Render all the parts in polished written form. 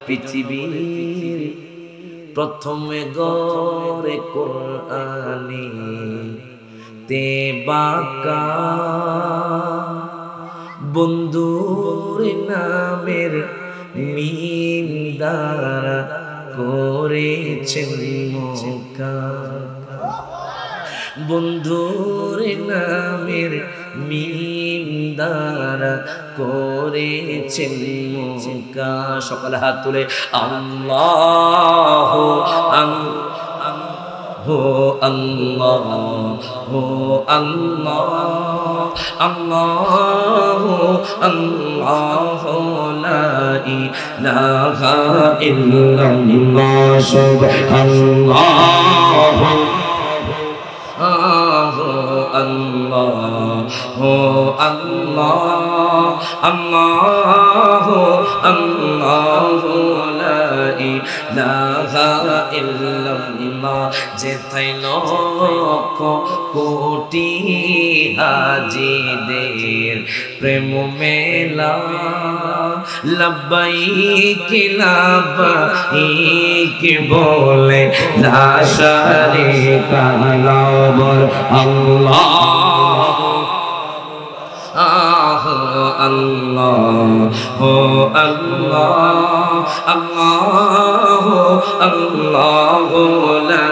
পৃথিবীর প্রথমে গড়ে কোরআনে তে বাঁকা বন্ধুর নামের মিম দ্বারা করেছেন মোকা। বন্ধুর নামের মিম দ্বারা করেছেন মোকা। সকালে হাত তুলে আল্লাহ হো আল্লাহ হো আল্লাহ আল্লাহ আল্লাহ লা ইলাহা ইল্লাল্লাহ সুবহানাল্লাহ আল্লাহ হো আল্লাহ আল্লাহ আল্লাহ লা ইলাহা ইল্লাল্লাহ। যেথায় লক্ষ কোটি হাজিদের প্রেম মেলা লব্বাইক লব্বাইক বলে লা শারীকা লাহু আল্লাহ আল্লাহ আল্লাহ আল্লাহ আল্লাহ লা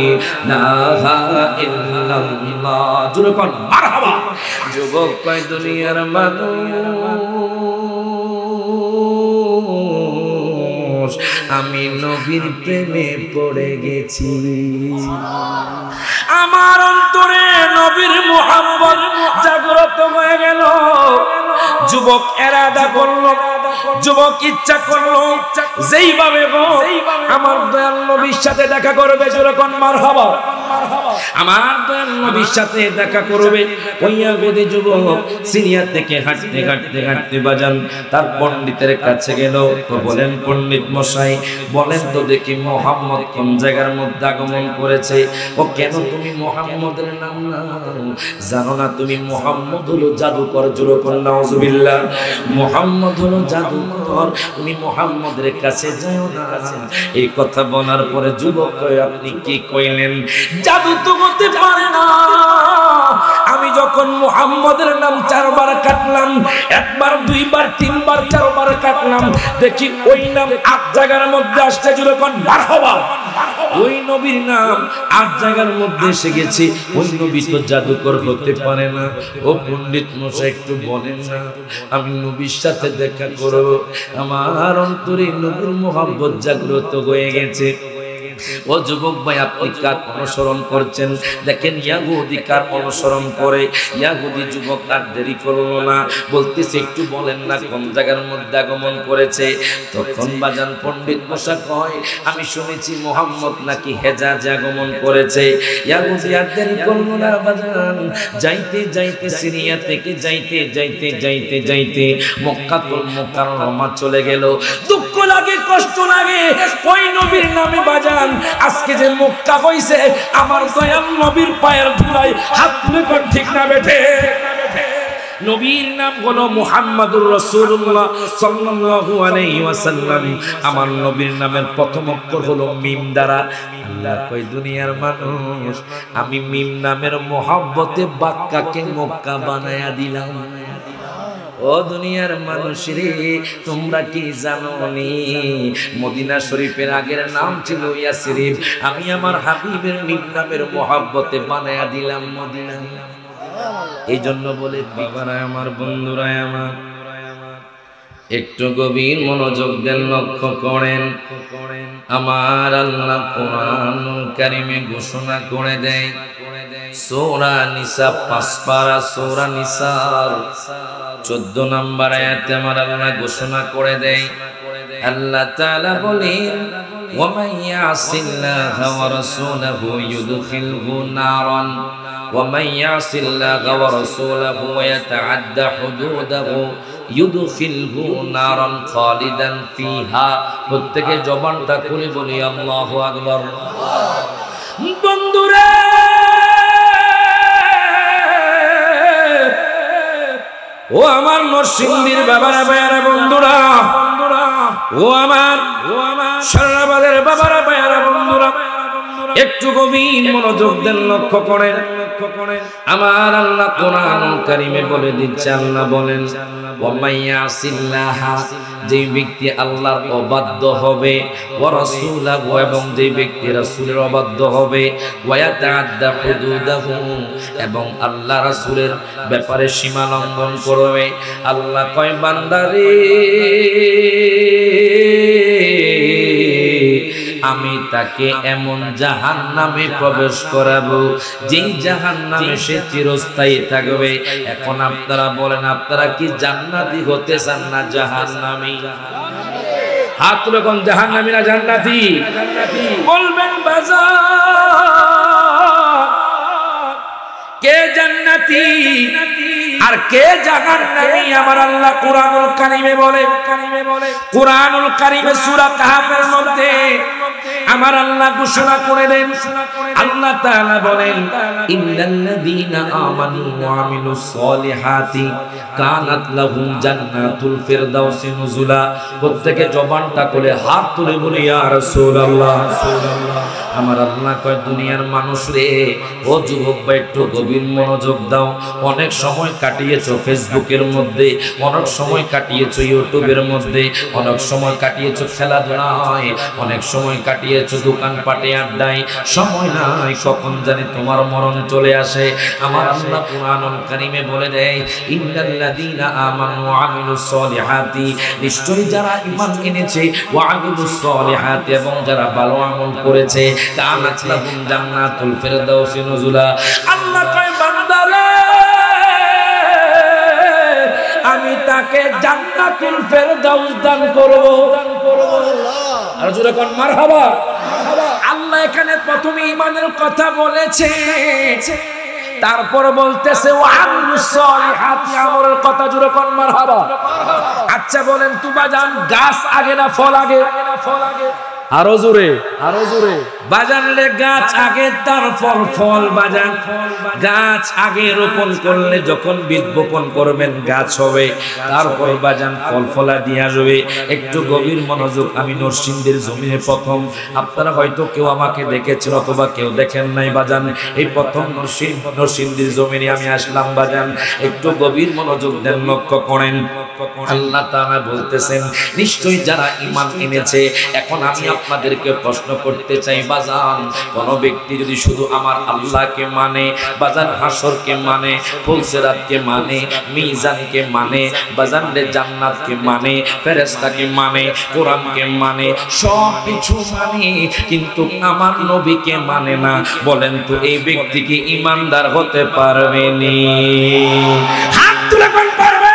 ইলাহা ইল্লাল্লাহ। জোরে কোন মারহাবা। যুবক কয় দুনিয়ার মানুষ আমি নবীর প্রেমে পড়ে গেছি, আমার অন্তরে নবীর মুহাব্বত জাগ্রত হয়ে গেল। যুবক এরাদা করলো, যুবক ইচ্ছা করলো যেইভাবে আমার দয়াল নবীর সাথে দেখা করবে, যেরকম মারহাবা, আমার দয়াল নবীর সাথে দেখা করবে। ওইয়া বেদে যুবক সিরিয়া থেকে হাঁটতে হাঁটতে হাঁটতে বাজান তার পণ্ডিতের কাছে গেল। তো বলেন পণ্ডিত মশাই বলেন তো দেখি মুহাম্মদ কোন জায়গার মধ্যে আগমন করেছে? ও কেন তুমি মুহাম্মদের নাম নাও? জানো না তুমি মুহাম্মদ হলো জাদুকর? জোরকর নাউজুবিল্লাহ। মুহাম্মদ হলো জাদুকর, তুমি মুহাম্মদের কাছে যাও না। এই কথা বলার পরে যুবক কয় আপনি কি কইলেন? জাদু তো হতে পারে না। আমি যখন মুহাম্মদের নাম 4 বার কাটলাম, একবার দুইবার তিনবার 4 বার কাটলাম, দেখি ওই নাম 8 জায়গার মধ্যে আসছে। যখন মারহাবা, ওই নবীর নাম 8 জায়গার মধ্যে এসে গেছে। ওই নবী তো জাদুকর হতে পারে না। ও পণ্ডিত মশাই একটু বলেন না, আমি নবীর সাথে দেখা করব। আমার অন্তরে নবীর মুহাব্বত জাগ্রত হয়ে গেছে। ও যুবক ভাই আপনি কার অনুসরণ করছেন? দেখেন ইয়াহুদি কার অনুসরণ করে। ইয়াহুদি যুবক আর দেরি করলো না, বলতেছে একটু বলেন না কোন জায়গার মধ্যে আগমন করেছে। তখন বাজান পণ্ডিত মশাই কয় আমি শুনেছি মুহাম্মদ নাকি হেজাজে আগমন করেছে। ইয়াহুদি আর দেরি করলো না বাজান, যাইতে যাইতে সিরিয়া থেকে যাইতে যাইতে যাইতে যাইতে মক্কাতুল মুকাররমা চলে গেল। দুঃখ লাগে, কষ্ট লাগে, ওই নবীর নামে বাজান আজকে যে মক্কা হইছে, আমার দয়াল নবীর পায়ের ধুলায় হাত তুলে কোন ঠিক না বেঠে? নবীর নাম হলো মুহাম্মাদুর রাসূলুল্লাহ সাল্লাল্লাহু আলাইহি ওয়াসাল্লাম। আমার নবীর নামের প্রথম অক্ষর হলো মিম দ্বারা। আল্লাহ কই দুনিয়ার মানুষ আমি মিম নামের মোহাব্বতে বাক্কাকে মক্কা বানায়া দিলাম। ও দুনিয়ার মানুষ রে, তোমরা কি জানো নি মদিনা শরীফের আগের নাম ছিল ইয়াসরিব। আমি আমার হাবিবের মিম নামের মোহাব্বতে বানায়া দিলাম মদিনা। এই জন্য বলে বাবারা আমার, বন্ধুরা আমার, একটু গভীর মনোযোগ দেন, লক্ষ্য করেন। আমার আল্লাহ কোরআনুল কারীমে ঘোষণা করে দেয়, সূরা নিসা 5 পারা সূরা নিসার 14 নম্বর আয়াতে আমার আল্লাহ ঘোষণা করে দেয়, আল্লাহ তাআলা বলেন ওয়া মান ইয়াসিল্লাহা ওয়া রাসূলাহু ইউদখিলহু নারান ওয়া মান ইয়াসিল্লাহা ওয়া রাসূলাহু ওয়া ইয়াতাআদ্দা হুদুদাহু ইউদখিলহু নারান খালিদান ফিহা। প্রত্যেকে জবানটা খুলে বলি আল্লাহু আকবার। বন্ধুরা ও আমার নরসিংদীর বাবারা ভাইয়ারা বন্ধুরা, ও আমার সারাবাদের বাবারা ভাইয়ারা বন্ধুরা একটু গভীর মনোযোগ দেন, লক্ষ্য করেন। আমার আল্লাহ কোরআনুল কারীমে বলে দিচ্ছে, আল্লাহ বলেন যে ব্যক্তি আল্লাহর অবাধ্য হবে, ওয়া রাসূলহু এবং যে ব্যক্তি রাসূলের অবাধ্য হবে, ওয়া ইয়াতাআদ্দা হুদুদাহু এবং আল্লাহ রাসূলের ব্যাপারে সীমা লঙ্ঘন করবে, আল্লাহ কয় বান্দারে আমি তাকে এমন জাহান্নামে প্রবেশ করাবো যেই জাহান্নামে সে চিরস্থায়ী থাকবে। এখন আপনারা বলেন, আপনারা কি জান্নাতি হতে চান না জাহান্নামী? হাত তুলে কোন জাহান্নামী না জান্নাতি? বলবেন বাজার কে জান্নাতি আর কে জাহান্নামী? আমার আল্লাহ কোরআনুল কারীমে বলে, কোরআনুল কারীমে সূরা কাহফের মধ্যে আমার আল্লাহ ঘোষণা করে দেন, আল্লাহ তাআলা বলেন ইন্নাল্লাযীনা আমানু ওয়া আমিলুস সলিহাতি কানাত লাহুম জান্নাতুল ফিরদাউসি নুজুলা। প্রত্যেকে জবানটা করে হাত তুলে বলি ইয়া রাসূলুল্লাহ। আমার আল্লাহ কয় দুনিয়ার মানুষ রে, ও যুবক ভাই একটু গভীর মনোযোগ দাও। অনেক সময় কাটিয়েছো ফেসবুকের মধ্যে, অনেক সময় কাটিয়েছো ইউটিউবের মধ্যে, অনেক সময় কাটিয়েছো খেলাধুলায়, অনেক সময় কাটিয়েছো দোকানপাটে আড্ডায়। সময় নাই কখন জানি তোমার মরণ চলে আসে। আমার আল্লাহ কোরআনুল কারীমে বলে দেয় ইন্নাল্লাযীনা আমানু ওয়া আমিলুস সলিহাতি, নিশ্চয়ই যারা ঈমান এনেছে, ওয়া আমিলুস সলিহাতি এবং যারা ভালো আমল করেছে, কানাত লাহুম জান্নাতুল ফিরদাউসি নুজুলা। আল্লাহ কয় বান্দারে আমি তাকে জান্নাতুল ফিরদাউস দান করব। আর জোরে কোন মারহাবা। আল্লাহ এখানে প্রথমে ঈমানের কথা বলেছে, তারপর বলতেছে ওয়া আমিলুস সলিহাতি আমলের কথা। জোরে কোন মারহাবা। আচ্ছা বলেন তো বাজান, গাছ আগে না ফল আগে? আরো জোরে, আরো জোরে। বাজানলে গাছ আগে তার ফল, ফল বাজান। গাছ আগে রোপণ করলে যখন বীজ বপন করবেন গাছ হবে, তারপর বাজান ফল ফলা দিয়ে আসবে। একটু গভীর মনোযোগ। আমি নরসিংদীর জমিনে প্রথম, আপনারা হয়তো কেউ আমাকে দেখেছেন অথবা কেউ দেখেন নাই বাজান, এই প্রথম নরসিংদীর জমিনে আমি আসলাম বাজান। একটু গভীর মনোযোগ দেন, লক্ষ্য করেন। আল্লাহ তাআলা বলতেছেন নিশ্চয়ই যারা ঈমান এনেছে। এখন আমি আপনাদেরকে প্রশ্ন করতে চাই বাজান, কোন ব্যক্তি যদি শুধু আমার আল্লাহকে মানে, বাজান হাসরকে মানে, ফুলসিরাতকে মানে, মিজানকে মানে, বাজান রে জান্নাতকে মানে, ফেরেশতাকে মানে, কোরআনকে মানে, সব কিছু মানে, কিন্তু আমার নবীকে মানে না, বলেন তো এই ব্যক্তি কি ঈমানদার হতে পারবেনি? হাত তুলে কোন পারবে?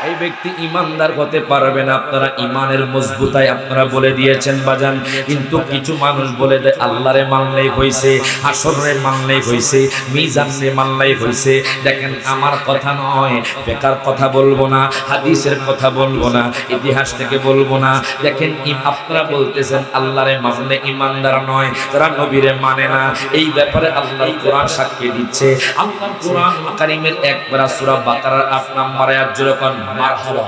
এই ব্যক্তি ঈমানদার হতে পারবে না। আপনারা ঈমানের মজবুতাই আপনারা বলে দিয়েছেন বাজান, কিন্তু কিছু মানুষ বলে দেয় আল্লাহরে মানলেই হইছে, হাসরে মানলেই হইছে, মিজানে মানলেই হইছে। দেখেন আমার কথা নয়, বেকার কথা বলবো না, হাদিসের কথা বলবো না, ইতিহাস থেকে বলবো না। দেখেন আপনারা বলতেছেন আল্লাহরে মানলে ঈমানদার নয়, তারা নবীরে মানে না। এই ব্যাপারে আল্লাহর কোরআন সাক্ষী দিচ্ছে। আল্লাহর কোরআন কারীমের একবার সূরা বাকারার ৮ নম্বর আয়াত জুড়ে কোন মারহাবা।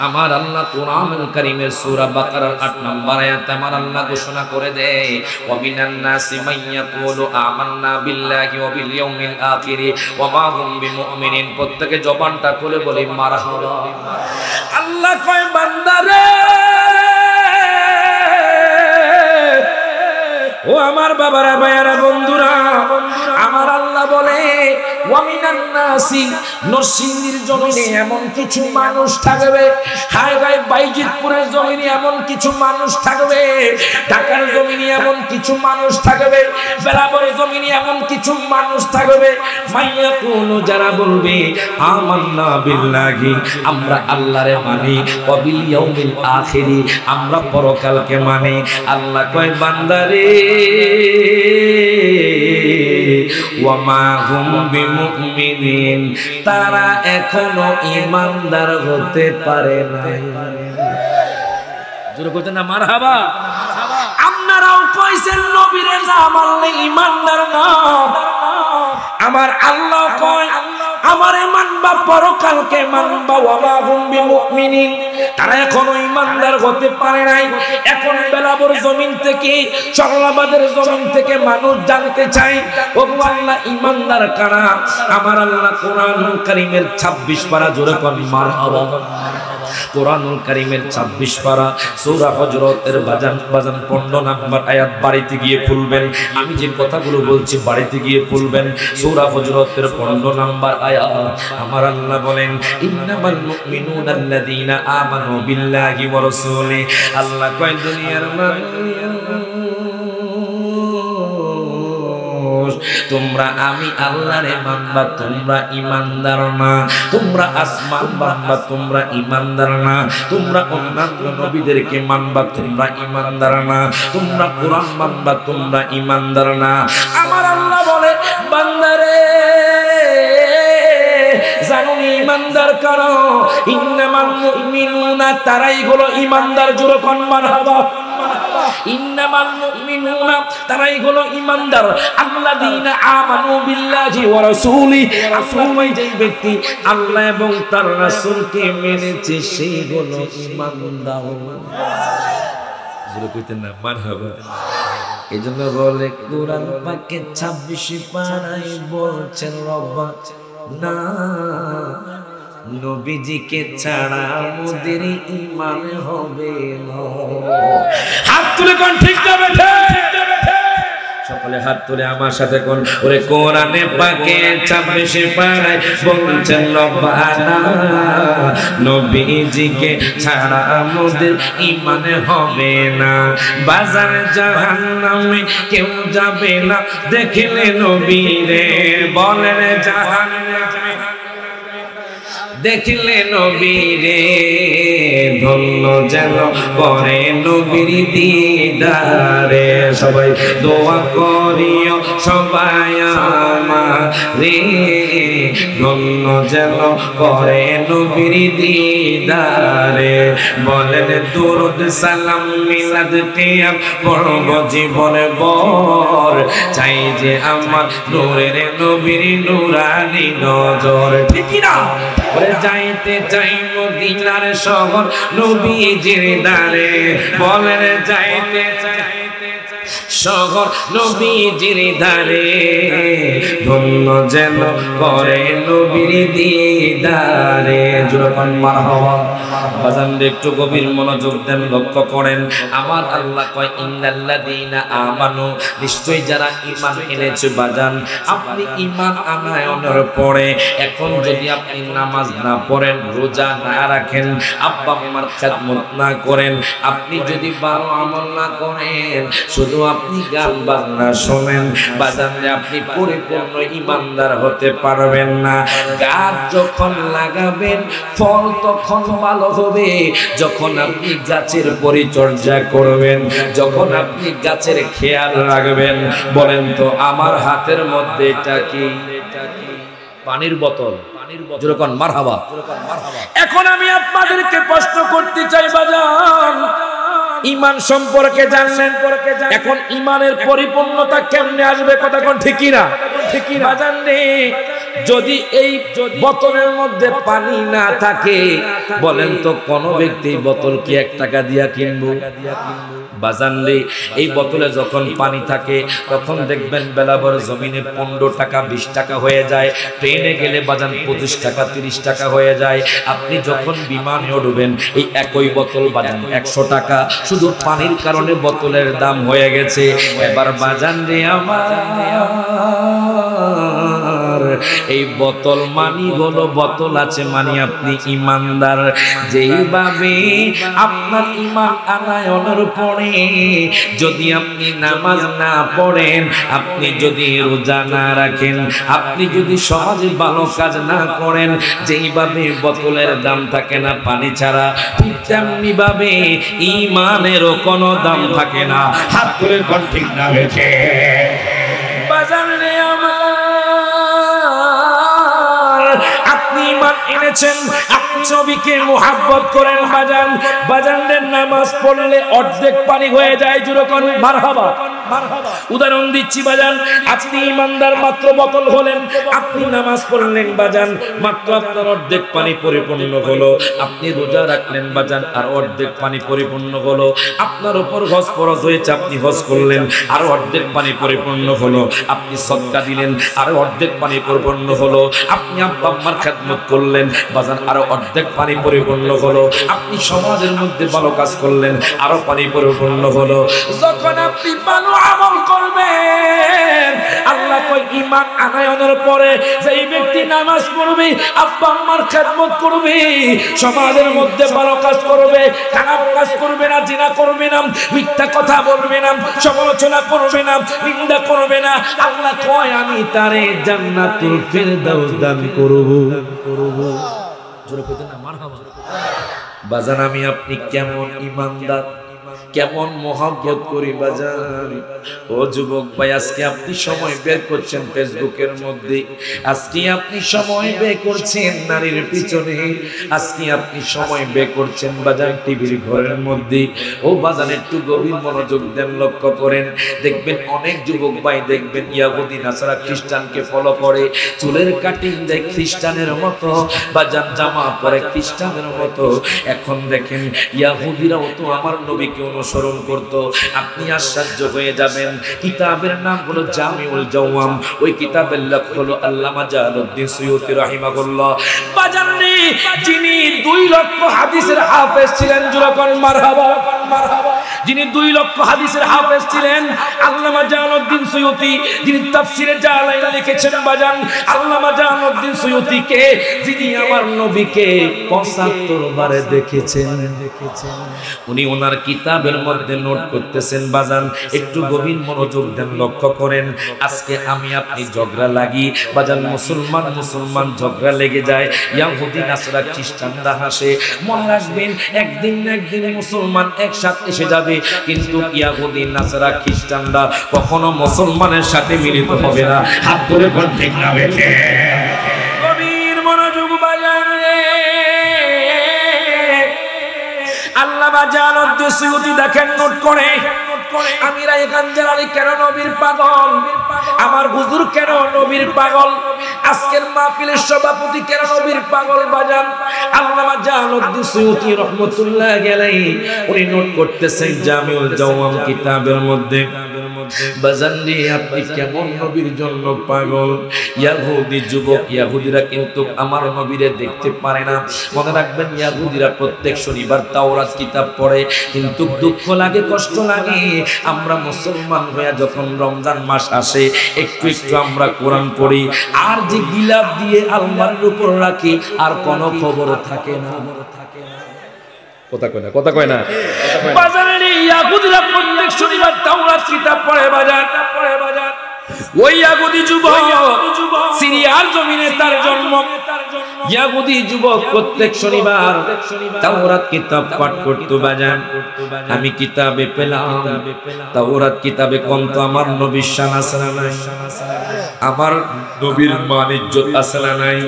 আমার আল্লাহ কোরআনুল কারীমের সূরা বাকারার ৮ নম্বর আয়াতে আমার আল্লাহ ঘোষণা করে দেয় ওয়া মিনান নাসি মান ইয়াকুলু আমান্না বিল্লাহি ওয়া বিল ইয়াউমিল আখির ওয়া মা হুম বিমুমিনিন। প্রত্যেকে জবানটা খুলে বলি মারহাবা। আল্লাহ কয় বান্দারে, ও আমার বাবারা ভাইয়ারা বন্ধুরা, আমার আল্লাহ বলে ওয়া মিনান নাসি, নরসিংদীর জমিনে এমন কিছু মানুষ থাকবে, হায় ভাই বাইজিতপুরের জমিনে এমন কিছু মানুষ থাকবে, ঢাকার জমিনে এমন কিছু মানুষ থাকবে, বেলাবরের জমিনে এমন কিছু মানুষ থাকবে, মাইয়াকুলু যারা বলবে আমান্না বিল্লাহি, আমরা আল্লাহরে মানি, ওয়া বিল ইয়াউমিল আখির, আমরা পরকালকে মানি। আল্লাহ কয় বান্দারে ওয়া মা হুম বিমুমিনিন, তারা এখনো ঈমানদার হতে পারে না। জোরে কইতেন না মারহাবা। আপনারাও কইছেন নবীরে না মানলে ঈমানদার না। আমার আল্লাহ কয় আমারে মানবা, পরকালকে মানবা। ওয়া মা হুম বিমুমিনিন, তারা এখনো ঈমানদার হতে পারে নাই। এখন বেলাবর জমিন থেকে, চরলাবাদের জমিন থেকে মানুষ জানতে চায় ও আল্লাহ ঈমানদার কারা। আমার আল্লাহ কোরআনুল কারীমের 26 পারা, জোরে কোন মারহাবা। কোরআনুল কারীমের 26 পারা সূরা হজরতের বাজান 15 নাম্বার আয়াত বাড়িতে গিয়ে খুলবেন। আমি যে কথাগুলো বলছি বাড়িতে গিয়ে খুলবেন। সূরা হজরতের 15 নাম্বার আয়াত আমার আল্লাহ বলেন, ইন্নামাল মুমিনুনা আল্লাযীনা আমানু বিল্লাহি ওয়া রাসূলিহি। আল্লাহ কয় দুনিয়ার তোমরা আমি আল্লাহরে মানবা, তোমরা ঈমানদার না। তোমরা আসমান মানবা, তোমরা ঈমানদার না। তোমরা অন্যান্য নবীদেরকে মানবা, তোমরা ঈমানদার না। তোমরা কোরআন মানবা, তোমরা ঈমানদার না। আমার আল্লাহ বলে, বান্দারে জানুন ঈমানদার কারা। ইন্নামাল মুমিনুনা, তারাই হলো ঈমানদার। জোরে কোন মারহাবা। ইন্নামাল মুমিনুনা, তারাই হলো ঈমানদার। আল্লাযীনা আমানু বিল্লাহি ওয়া রাসূলিহি, আসলে যেই ব্যক্তি আল্লাহ এবং তার রাসূলকে মেনেছে সেই হলো ঈমানদার। জোরে কইতেন না মারহাবা। এজন্য বলে কোরআন পাকে 26 পারায় বলছেন রব্বা না, নবীজিকে ছাড়া মোদের ঈমান হবে না। হাত তুলে কোন ঠিক যাবে, সকলে হাত তুলে আমার সাথে কোন, ওরে কোরআনে পাকে 26 পারায় বলছেন রব্বানা, নবীজিকে ছাড়া মোদের ঈমান হবে না। বাজার জাহান্নামে কেউ যাবে না দেখলে নবীরে, বলেন জাহান্নামে দেখলে নবীরে, ধন্য যেন করে নবীর দিদারে। সবাই দোয়া করিও সবাই আমারে, ধন্য যেন করে নবীর দিদারে। বলেন দুরূদ সালাম মিলাদ কিয়াম পড়ব জীবনে বর, চাই যে আমার নূরের নবীর নূরানি নজর। ঠিক না? যাইতে চাই মদিনার শহর নবীজির দ্বারে, বলেন যাইতে চাই শহর নবীজির দ্বারে, ধন্য যেন করে নবীর দিদারে। জোরকান মারহাবা। বাজান একটু গভীর মনোযোগ দেন, লক্ষ্য করেন। আমার আল্লাহ কয় ইন্নাল্লাযীনা আমানু, নিশ্চয়ই যারা ঈমান এনেছে। বাজান আপনি ঈমান আনায়নের পরে এখন যদি আপনি নামাজ না পড়েন, রোজা না রাখেন, আব্বা আম্মার খেদমত না করেন, আপনি যদি ভালো আমল না করেন, শুধু আপনি গান বাজনা শোনেন, বাজানে আপনি পরিপূর্ণ ঈমানদার হতে পারবেন না। গাছ যখন লাগাবেন ফল তখন ভালো হবে যখন আপনি গাছের পরিচর্যা করবেন, যখন আপনি গাছের খেয়াল রাখবেন। বলেন তো আমার হাতের মধ্যে এটা কি? পানির বোতল। যেরকম মারহাবা। এখন আমি আপনাদেরকে প্রশ্ন করতে চাই, বাজান ঈমান সম্পর্কে জানলেন, এখন ঈমানের পরিপূর্ণতা কেমনে আসবে? কথা কোন ঠিক না? বাজান রে, যদি এই বোতলের মধ্যে পানি না থাকে, বলেন তো কোন ব্যক্তি বোতল কি 1 টাকা দিয়া কিনবো? বাজান রে, এই বোতলে যখন পানি থাকে তখন দেখবেন বেলাভর জমিনে 15 টাকা 20 টাকা হয়ে যায়, ট্রেনে গেলে বাজান 25 টাকা 30 টাকা হয়ে যায়। আপনি যখন বিমানে উঠবেন এই একই বোতল বাজান 100 টাকা, শুধু পানির কারণে বোতলের দাম হয়ে গেছে। এবার বাজান রে আমার, এই বোতল মানি হলো বোতল আছে মানে আপনি ঈমানদার। যেইভাবে আপনার ঈমান আনায়নের পরে যদি আপনি নামাজ না পড়েন, আপনি যদি রোজা না রাখেন, আপনি যদি সমাজে ভালো কাজ না করেন, যেইভাবে বোতলের দাম থাকে না পানি ছাড়া, ঠিক তেমনি ভাবে ঈমানেরও কোনো দাম থাকে না। হাত করে কোন ঠিক না হয়েছে? বাজার রে আমার, আপনি ঈমান এনেছেন, আপনি নবীকে মুহাব্বত করেন। বাজান বাজানদের নামাজ পড়লে অর্ধেক পানি হয়ে যায়। যেরকম মারহাবা। উদাহরণ দিচ্ছি বাজান, আপনি ইমানদার মাত্র বোতল হলেন, আপনি নামাজ পড়লেন বাজান, মাত্র আপনার অর্ধেক পানি পরিপূর্ণ হলো। আপনি রোজা রাখলেন বাজান, আর অর্ধেক পানি পরিপূর্ণ হলো। আপনার উপর হজ ফরজ হয়েছে, আপনি হজ করলেন, আর অর্ধেক পানি পরিপূর্ণ হলো। আপনি সদকা দিলেন, আর অর্ধেক পানি পরিপূর্ণ হলো। আপনি আব্বা আম্মার খেদমত করলেন বাজান, আরো অর্ধেক পানি পরিপূর্ণ হলো। আপনি সমাজের মধ্যে ভালো কাজ করলেন, আরো পানি পরিপূর্ণ হলো। যখন আপনি ভালো আমল করবেন, আল্লাহ কই ঈমান আনয়নের পরে যেই ব্যক্তি নামাজ পড়বে, আব্বা আম্মার খেদমত করবে, সমাজের মধ্যে ভালো কাজ করবে, খারাপ কাজ করবে না, জিনা করবে না, মিথ্যা কথা বলবে না, সমালোচনা করবে না, নিন্দা করবে না, আল্লাহ কয় আমি তারে জান্নাতুল ফিরদাউস দান করব। জোরে কইতে না মারহাবা। বাজান আমি আপনি কেমন ঈমানদার, কেমন মহব্বত করি বাজান। ও যুবক ভাই, আজকে আপনি সময় বের করছেন ফেসবুকের মধ্যে, আজকে আপনি সময় বের করছেন নারীর পিছনে, আজকে আপনি সময় বের করছেন বাজান টিভির ঘরের মধ্যে। ও বাজান একটু গভীর মনোযোগ দেন, লক্ষ্য করেন, দেখবেন অনেক যুবক ভাই দেখবেন ইয়াহুদি নাসারা খ্রিস্টানকে ফলো করে, চুলের কাটিং দেয় খ্রিস্টানের মতো, বাজান জামা পরে খ্রিস্টানের মতো। এখন দেখেন ইয়াহুদিরাও তো আমার নবীকে অনুসরণ করত। আপনি আশ্চর্য হয়ে যাবেন। কিতাবের নাম হলো জামিউল জাওয়াম, ওই কিতাবের লেখক হলো আল্লামা জালালউদ্দিন সুয়ুতী রাহিমাহুল্লাহ। বাজাননি যিনি 2 লক্ষ হাদিসের হাফেজ ছিলেন, যখন মারহাবা মারহাবা, যিনি 2 লক্ষ হাদিসের হাফেজ ছিলেন আল্লামা জালালউদ্দিন সুয়ুতী, যিনি তাফসীরে জালালাইন লিখেছেন বাজান, আল্লামা জালালউদ্দিন সুয়ুতী কে, যিনি আমার নবীকে 75 বারে দেখেছেন। উনি ওনার কিতাবের মধ্যে নোট করতেছেন বাজান, একটু গভীর মনোযোগ দেন, লক্ষ্য করেন। আজকে আমি আপনি ঝগড়া লাগি বাজান, মুসলমান ঝগড়া লেগে যায়, ইহুদি নাসারা খ্রিস্টানরা হাসে। মনে রাখবেন একদিন না একদিন মুসলমান একসাথে এসে যাবে, কিন্তু ইহুদি নাসারা খ্রিস্টানরা কখনো মুসলমানের সাথে মিলিত হবে না। হাত ধরে কোন ঠিক না বেঠে গভীর মনোযোগ বাজান রে। আল্লামা জালালউদ্দিন সুয়ুতী দেখেন নোট করে, আমিরা এখান জালালি কেন নবীর পাগল, আমার হুজুর কেন নবীর পাগল, আজকের মাহফিলের সভাপতি কেন নবীর পাগল বাজান। আল্লামা জালালউদ্দিন সুয়ুতী রাহমাতুল্লাহি আলাইহি উনি নোট করতেছেন জামিউল জাওয়াম কিতাবের মধ্যে, বাজাননি আপনি কেমন নবীর জন্য পাগল। ইহুদি যুবক, ইহুদিরা কিন্তু আমার নবীরে দেখতে পারে না। মনে রাখবেন ইহুদিরা প্রত্যেক শনিবার তাওরাত কিতাব পড়ে, কিন্তু দুঃখ লাগে, কষ্ট লাগে, আমরা মুসলমান হয়ে যখন রমজান মাস আসে একটু একটু আমরা কোরআন পড়ি, আর যে গিলাফ দিয়ে আলমারির উপর রাখি আর কোনো খবর থাকে না। কথা কয় না বাজারে ইহুদিরা প্রত্যেক শনিবার তাওরাত কিতাব পড়ে বাজার। ওই ইহুদি যুবক সিরিয়ার জমিনে তার জন্ম, ইহুদি যুবক প্রত্যেক শনিবার তাওরাত কিতাব পাঠ করতে বাজান। আমি কিতাবে পেলাম তাওরাত কিতাবে কোন তো আমার নবীর শান আছে না নাই, আমার নবীর মান ইজ্জত আছে না নাই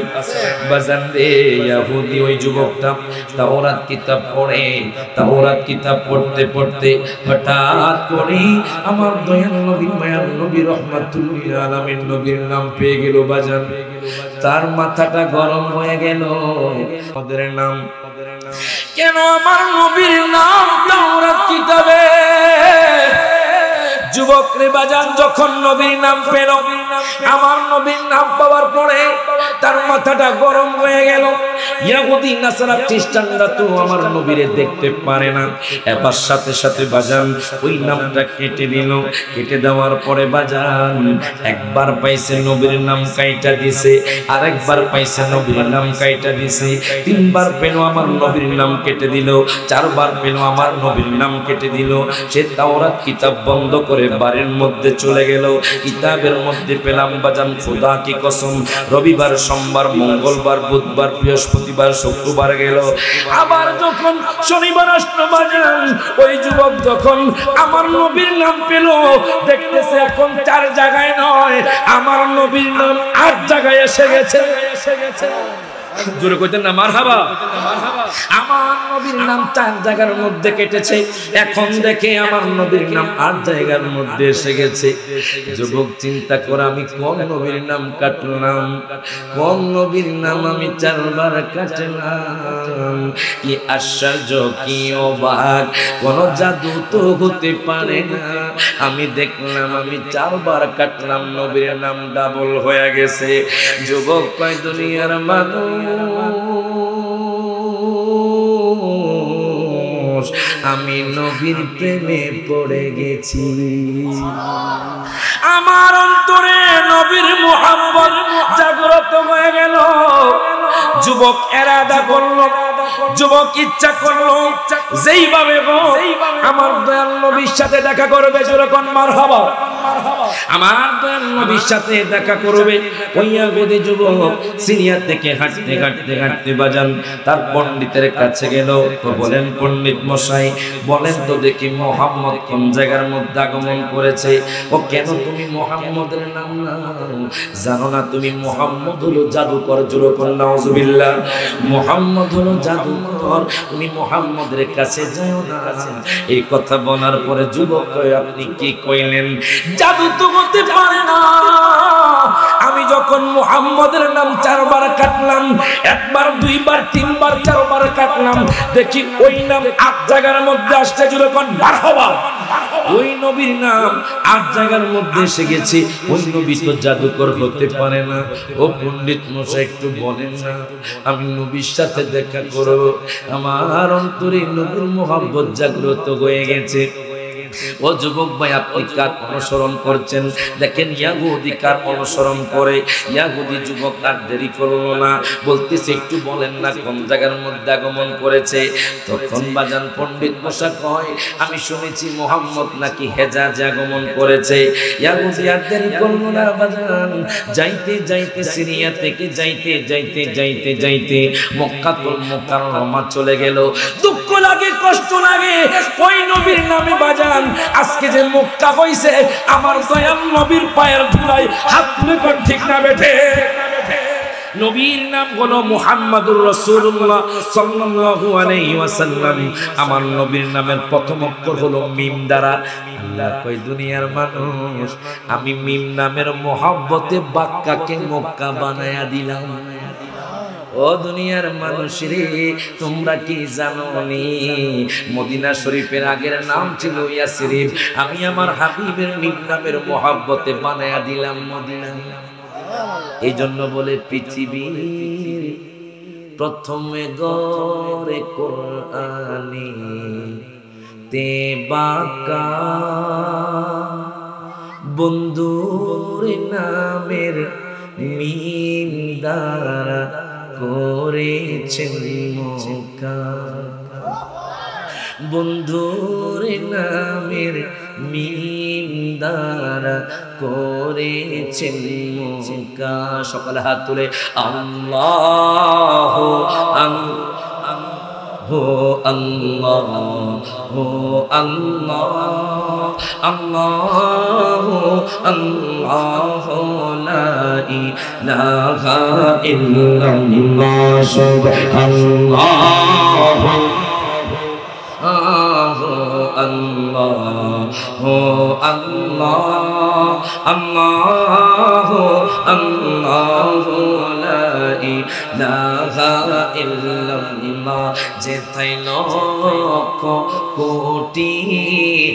বাজান রে। ইহুদি ওই যুবকটা তাওরাত কিতাব পড়ে, তাওরাত কিতাব পড়তে পড়তে হঠাৎ করে আমার দয়াল নবী, মায়ার নবী, রহমাতুল্লিল আলামিন নবীর নাম পেয়ে গেল বাজান। তার মাথাটা গরম হয়ে গেল, ওদের নাম কেন আমার নবীর নাম তাওরাত কিতাবে। যুবক রে বাজান, যখন নবীর নাম পেল, আমার নবীর নাম পাওয়ার পরে তার মাথাটা গরম হয়ে গেল। ইহুদি নাসারা খ্রিস্টানরা তো আমার নবীরে দেখতে পারে না, এবার সাথে সাথে বাজান ওই নামটা কেটে দিল। কেটে দেওয়ার পরে বাজান একবার পাইছে নবীর নাম কাইটা দিছে, আরেকবার পাইছে নবীর নাম কাইটা দিছে, 3 বার পেল আমার নবীর নাম কেটে দিল, 4 বার পেল আমার নবীর নাম কেটে দিল। সে তাওরাত কিতাব বন্ধ করে বাড়ির মধ্যে চলে গেল। কিতাবের মধ্যে পেলাম বাজান খোদা কি কসম, রবিবার, সোমবার, মঙ্গলবার, বুধবার, বৃহস্পতিবার, শুক্রবার গেল। আবার যখন শনিবার আসলো বাজান, ওই যুবক যখন আমার নবীর নাম পেল, দেখতেছে এখন 4 জায়গায় নয়, আমার নবীর নাম 8 জায়গায় এসে গেছে। জোরে কইতেন না মারহাবা। আমার নবীর নাম 4 জায়গার মধ্যে কেটেছে, এখন দেখে আমার নবীর নাম 8 জায়গার মধ্যে এসে গেছে। যুবক চিন্তা করে আমি কোন নবীর নাম কাটলাম, কোন নবীর নাম আমি 4 বার কাটলাম। কি আশ্চর্য, কি অবাক, কোন জাদু তো হতে পারে না। আমি দেখলাম আমি 4 বার কাটলাম, নবীর নাম ডাবল হয়ে গেছে। যুবক কয় দুনিয়ার মানুষ, আমি নবীর প্রেমে পড়ে গেছি। আমার অন্তরে নবীর মুহাব্বত জাগ্রত হয়ে গেল। যুবক এরাদা করলো, যুবক ইচ্ছা করলো যেইভাবে আমার দয়াল নবীর সাথে দেখা করবে, যেরকম মারহাবা, আমার দয়াল নবীর সাথে দেখা করবে। কইয়া বেদে যুবক সিরিয়া থেকে হাঁটতে হাঁটতে হাঁটতে বাজান তার পণ্ডিতের কাছে গেল। বলেন পণ্ডিত মশাই, বলেন তো দেখি মুহাম্মদ কোন জায়গার মধ্যে আগমন করেছে? ও কেন তুমি মুহাম্মদের নাম নাও? জানো না তুমি মুহাম্মদ হলো জাদুকর? যেরকম নাউজুবিল্লাহ, মুহাম্মদ হলো জাদুকর, তুমি মুহাম্মদের কাছে যাও না। এই কথা বলার পরে যুবক কয় আপনি কি কইলেন? জাদু তো হতে পারে না। আমি যখন মুহাম্মদের নাম 4 বার কাটলাম, 1 বার 2 বার 3 বার 4 বার কাটলাম, দেখি ওই নাম 8 জায়গার মধ্যে আসছে। যখন মারহাবা, ওই নবীর নাম 8 জায়গার মধ্যে এসে গেছে। ওই নবী তো জাদুকর হতে পারে না। ও পণ্ডিত মশাই একটু বলেন না, আমি নবীর সাথে দেখা করব। আমার অন্তরে নবীর মুহাব্বত জাগ্রত হয়ে গেছে। ও যুবক ভাই, আপনি কার অনুসরণ করছেন? দেখেন ইয়াহুদি কার অনুসরণ করে। ইয়াহুদি যুবক আর দেরি করলো না, বলতেছে একটু বলেন না কোন জায়গার মধ্যে আগমন করেছে। তখন বাজান পণ্ডিত মশাই কয় আমি শুনেছি মুহাম্মদ নাকি হেজাজে আগমন করেছে। ইয়াহুদি আর দেরি করলো না বাজান, যাইতে যাইতে সিরিয়া থেকে যাইতে যাইতে যাইতে যাইতে মক্কাতুল মুকাররমা চলে গেল। দুঃখ লাগে, কষ্ট লাগে, ওই নবীর নামে বাজান আজকে যে মক্কা হইছে, আমার দয়াল নবীর পায়ের ধুলায় হাত তুলে কোন ঠিক না বেঠে? নবীর নাম হলো মুহাম্মাদুর রাসূলুল্লাহ সাল্লাল্লাহু আলাইহি ওয়াসাল্লাম। আমার নবীর নামের প্রথম অক্ষর হলো মিম দ্বারা। আল্লাহ কই দুনিয়ার মানুষ, আমি মিম নামের মোহাব্বতে বাক্কাকে মক্কা বানায়া দিলাম। ও দুনিয়ার মানুষ রে, তোমরা কি জানো নি মদিনা শরীফের আগের নাম ছিল ইয়াসরিব। আমি আমার হাবিবের মিম নামের মোহাব্বতে বানায়া দিলাম মদিনা। এই জন্য বলে পৃথিবীর প্রথমে গড়ে কোরআনি তে বাঁকা বন্ধুর নামের মিম দ্বারা করেছেন মক্কা। বন্ধুর নামের মিম দ্বারা করেছেন মক্কা। সকালে হাত তুলে আল্লাহু হো আল্লাহ হো আল্লাহ আল্লাহু আল্লাহু লা ইলাহা ইল্লাল্লাহ সুবহানাল্লাহ আল্লাহু আল্লাহ আল্লাহু আল্লাহু লা ইলাহা ইল্লাল্লাহ। যেথায় লক্ষ কোটি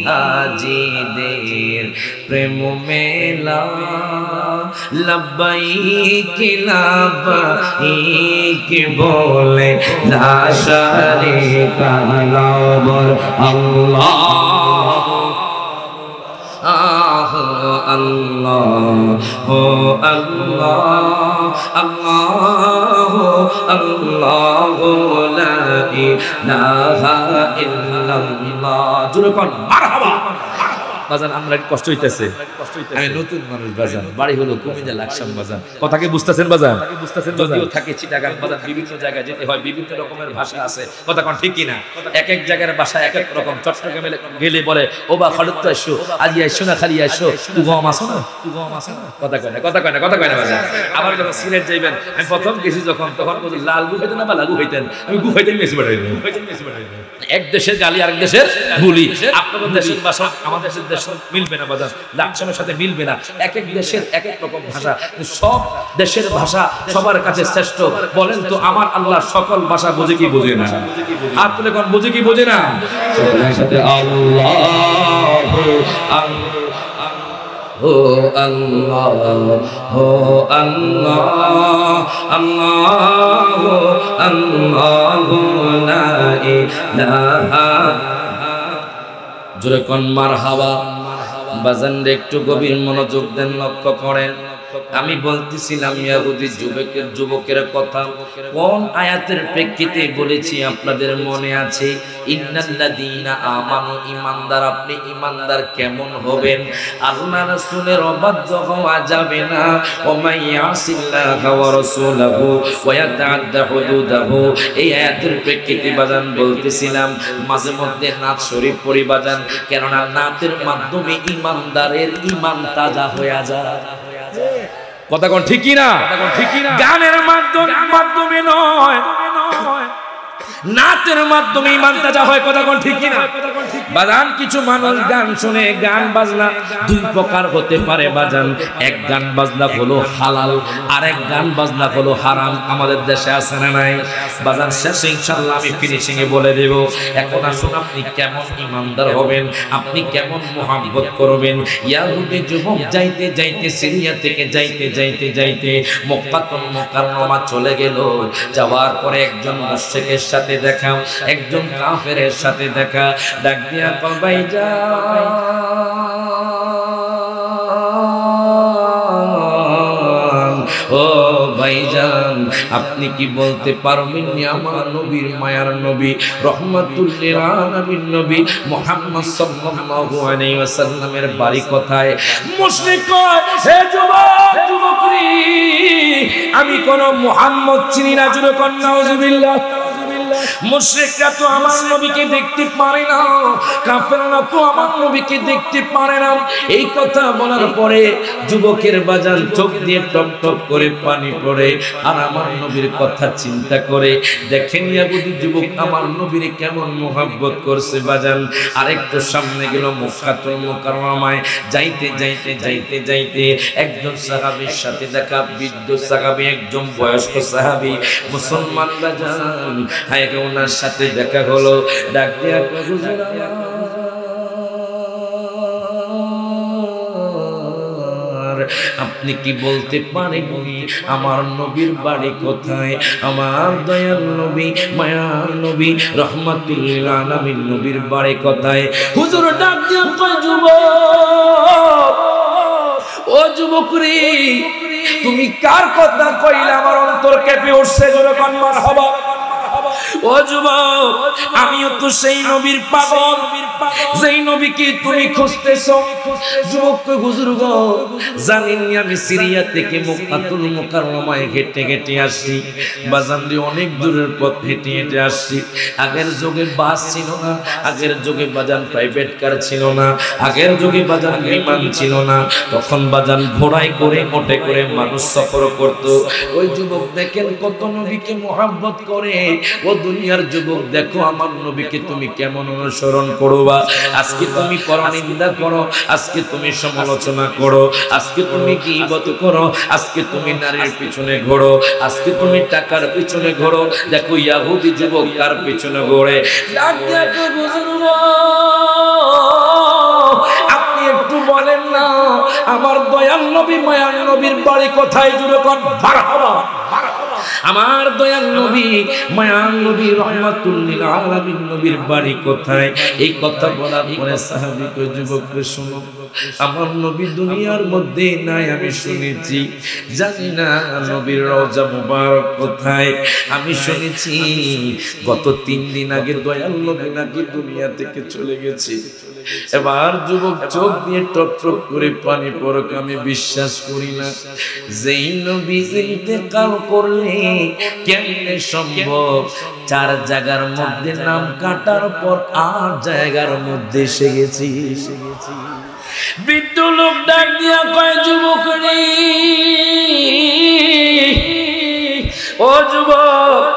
হাজিদের প্রেম মেলা, লব্বাইক লব্বাইক বলে লা শারীকা লাহু আল্লাহ আল্লাহ আল্লাহ আল্লাহ আল্লাহ লা ইলাহা ইল্লাল্লাহ। জোরে পড় মারহাবা। বাজান আমরা কষ্ট হইতেছে, আমি নতুন মানুষ বাজান, বাড়ি হলো কুমিল্লা লাকসাম বাজান, কথা কি বুঝতেছেন বাজান? যদিও থাকে চিটাগাং বাজান, বিভিন্ন জায়গায় যেতে হয়, বিভিন্ন রকমের ভাষা আছে, কথা কোন ঠিক কিনা? এক এক জায়গার ভাষা এক এক রকম। চট্টগ্রামে গেলে বলে ও বা খড়ত তো আইসো, আজি আইসো না খালি আইসো, তুই গম আসো না, তুই গম আসো না, কথা কয় না, কথা কয় না, কথা কয় না বাজান। আবার যখন সিলেট যাইবেন, আমি প্রথম গেছি যখন, তখন বলছি লাল গু খাইতেন না বা লাগু খাইতেন, আমি গু খাইতেন মেসি বাড়াই। এক দেশের গালি আরেক দেশের বুলি, আপনাদের দেশের ভাষা আমাদের দেশের মিলবে না বাজান, লাকসামের সাথে মিলবে না। এক এক দেশের এক এক রকম ভাষা, সব দেশের ভাষা সবার কাছে শ্রেষ্ঠ। বলেন তো আমার আল্লাহ সকল ভাষা বোঝে কি বোঝে না? হাত তুলে কোন বোঝে কি বোঝে না? সকলের সাথে আল্লাহ ও আল্লাহ ও আল্লাহ আল্লাহ আল্লাহ লা ইলাহা, জোরে কোন মারহাবা। বাজান একটু গভীর মনোযোগ দেন, লক্ষ্য করেন। আমি বলতেছিলাম ইয়াহুদি যুবকের কথা, কোন আয়াতের প্রেক্ষিতে বলেছি আপনাদের মনে আছে? ইন্নাল্লাযীনা আমানু, ঈমানদার। আপনি ঈমানদার কেমন হবেন? আল্লাহ রাসূলের অবাধ্য হওয়া যাবে না। ওয়া মান ইয়াসিল্লাহা ওয়া রাসূলাহু ওয়া ইয়াতাআদ্দা হুদুদাহু। এই আয়াতের প্রেক্ষিতে বাজান বলতেছিলাম মাঝে মধ্যে নাত শরীফ পড়ি বাজান, কেননা নাতের মাধ্যমে ঈমানদারের ঈমান তাজা হয়ে যায়। কথা কোন ঠিক না? গানের মাধ্যমে নয়, নাচের মাধ্যমে ঈমান তাজা হয়। কথা কোন ঠিক না বাজান? কিছু মানুষ গান শুনে, গান বাজনা দুই প্রকার হতে পারে বাজান। এক গান বাজনা হলো হালাল, আর এক গান বাজনা হলো হারাম। আমাদের দেশে আছে না নাই বাজান? শেষে ইনশাআল্লাহ আমি ফিনিশিং এ বলে দেব। এখন আসুন, আপনি কেমন ঈমানদার হবেন, আপনি কেমন মুহাব্বত করবেন। ইয়াহুদি যুবক যাইতে যাইতে, সিরিয়া থেকে যাইতে যাইতে যাইতে মক্কাতুল মুকাররমা চলে গেল। যাওয়ার পরে একজন মুশরিকের সাথে দেখা, একজন কাফেরের সাথে দেখা। ডাক দিয়া কয় ভাইজান, ও ভাইজান, আপনি কি বলতে পারবেন আমার নবীর মায়ার নবী, রহমাতুল লিল আলামিন নবী মুহাম্মদ সাল্লাল্লাহু আলাইহি ওয়াসাল্লামের বাড়ি কোথায়? মুশরিক কয়, হে যুবক, যুবকরি, আমি কোন মুহাম্মদ চিনি না। জুরে কোন নাউজুবিল্লাহ। মুশরিকরা তো আমার নবীকে দেখতে পারে না, কাফেররা তো আমার নবীকে দেখতে পারে না। এই কথা বলার পরে যুবকের বাজান চোখ দিয়ে টপ টপ করে পানি পড়ে, আর আমার নবীর কথা চিন্তা করে। দেখেন ইয়াহুদি যুবক আমার নবীরে কেমন মুহাব্বত করছে বাজান। আরেকটু সামনে গেল মক্কাতুল মুকাররমায়। যাইতে যাইতে যাইতে যাইতে একজন সাহাবীর সাথে দেখা, বৃদ্ধ সাহাবী, একজন বয়স্ক সাহাবী, মুসলমান বাজান। ওনার সাথে দেখা হলো। ডাক দিয়া হুজুর, আপনি কি বলতে পারেন আমার নবীর বাড়ি কোথায়? আমার দয়াল নবী, মায়ার নবী, রহমাতুল লিল আলামিন নবীর বাড়ি কোথায়? হুজুর ডাক দিয়া কয়, যুবক, ও যুবক রে, তুমি কার কথা কইলে আমার অন্তর কেঁপে উঠছে। জোরে কোন মারহাবা। ও যুবক, আমিও তো সেই নবীর পাগল, যেই নবীকে তুমি খুঁজতেছো। যুবক কই, হুজুর গো, জানেন আমি সিরিয়া থেকে মক্কাতুল মুকাররমায় হেঁটে হেঁটে আসছি বাজান রে, অনেক দূরের পথ হেঁটে হেঁটে আসছি। আগের যুগে বাস ছিল না, আগের যুগে বাজান প্রাইভেট কার ছিল না, আগের যুগে বাজান বিমান ছিল না। তখন বাজান ঘোড়ায় করে, মোটে করে মানুষ সফর করত। ওই যুবক দেখেন কত নবীকে মুহাব্বত করে। ও দুনিয়ার যুবক, দেখো আমার নবীকে তুমি কেমন অনুসরণ করবা। আজকে তুমি পরনিন্দা করো, আজকে তুমি সমালোচনা করো, আজকে তুমি গীবত করো, আজকে তুমি নারীর পিছনে ঘোরো, আজকে তুমি টাকার পিছনে ঘোরো। দেখো ইয়াহুদি যুবক কার পিছনে ঘোরে। আপনি একটু বলেন না আমার দয়াল নবী, মায়ার নবীর বাড়ি কোথায়? জুড়ে কোন মারহাবা। আমার দয়াল নবী, মায়ার নবী, রহমাতুল লিল আলামিন নবীর বাড়ি কোথায়? এই কথা বলার পরে সাহাবী কয়, যুবকরে শোনো, আমার নবী দুনিয়ার মধ্যে নাই, আমি শুনেছি। জানি না নবীর রওজা মুবারক কোথায়। আমি শুনেছি গত 3 দিন আগে দয়াল নবী নাকি দুনিয়া থেকে চলে গেছে। এবার যুবক চোখ দিয়ে টপ টপ করে পানি পড়ুক, আমি বিশ্বাস করি না যেই নবী ইন্তেকাল করলে কেমনে সম্ভব 4 জায়গার মধ্যে নাম কাটার পর 8 জায়গার মধ্যে এসে গেছি। বৃদ্ধ লোক ডাক দিয়া কয়, যুবক রে, ও যুবক,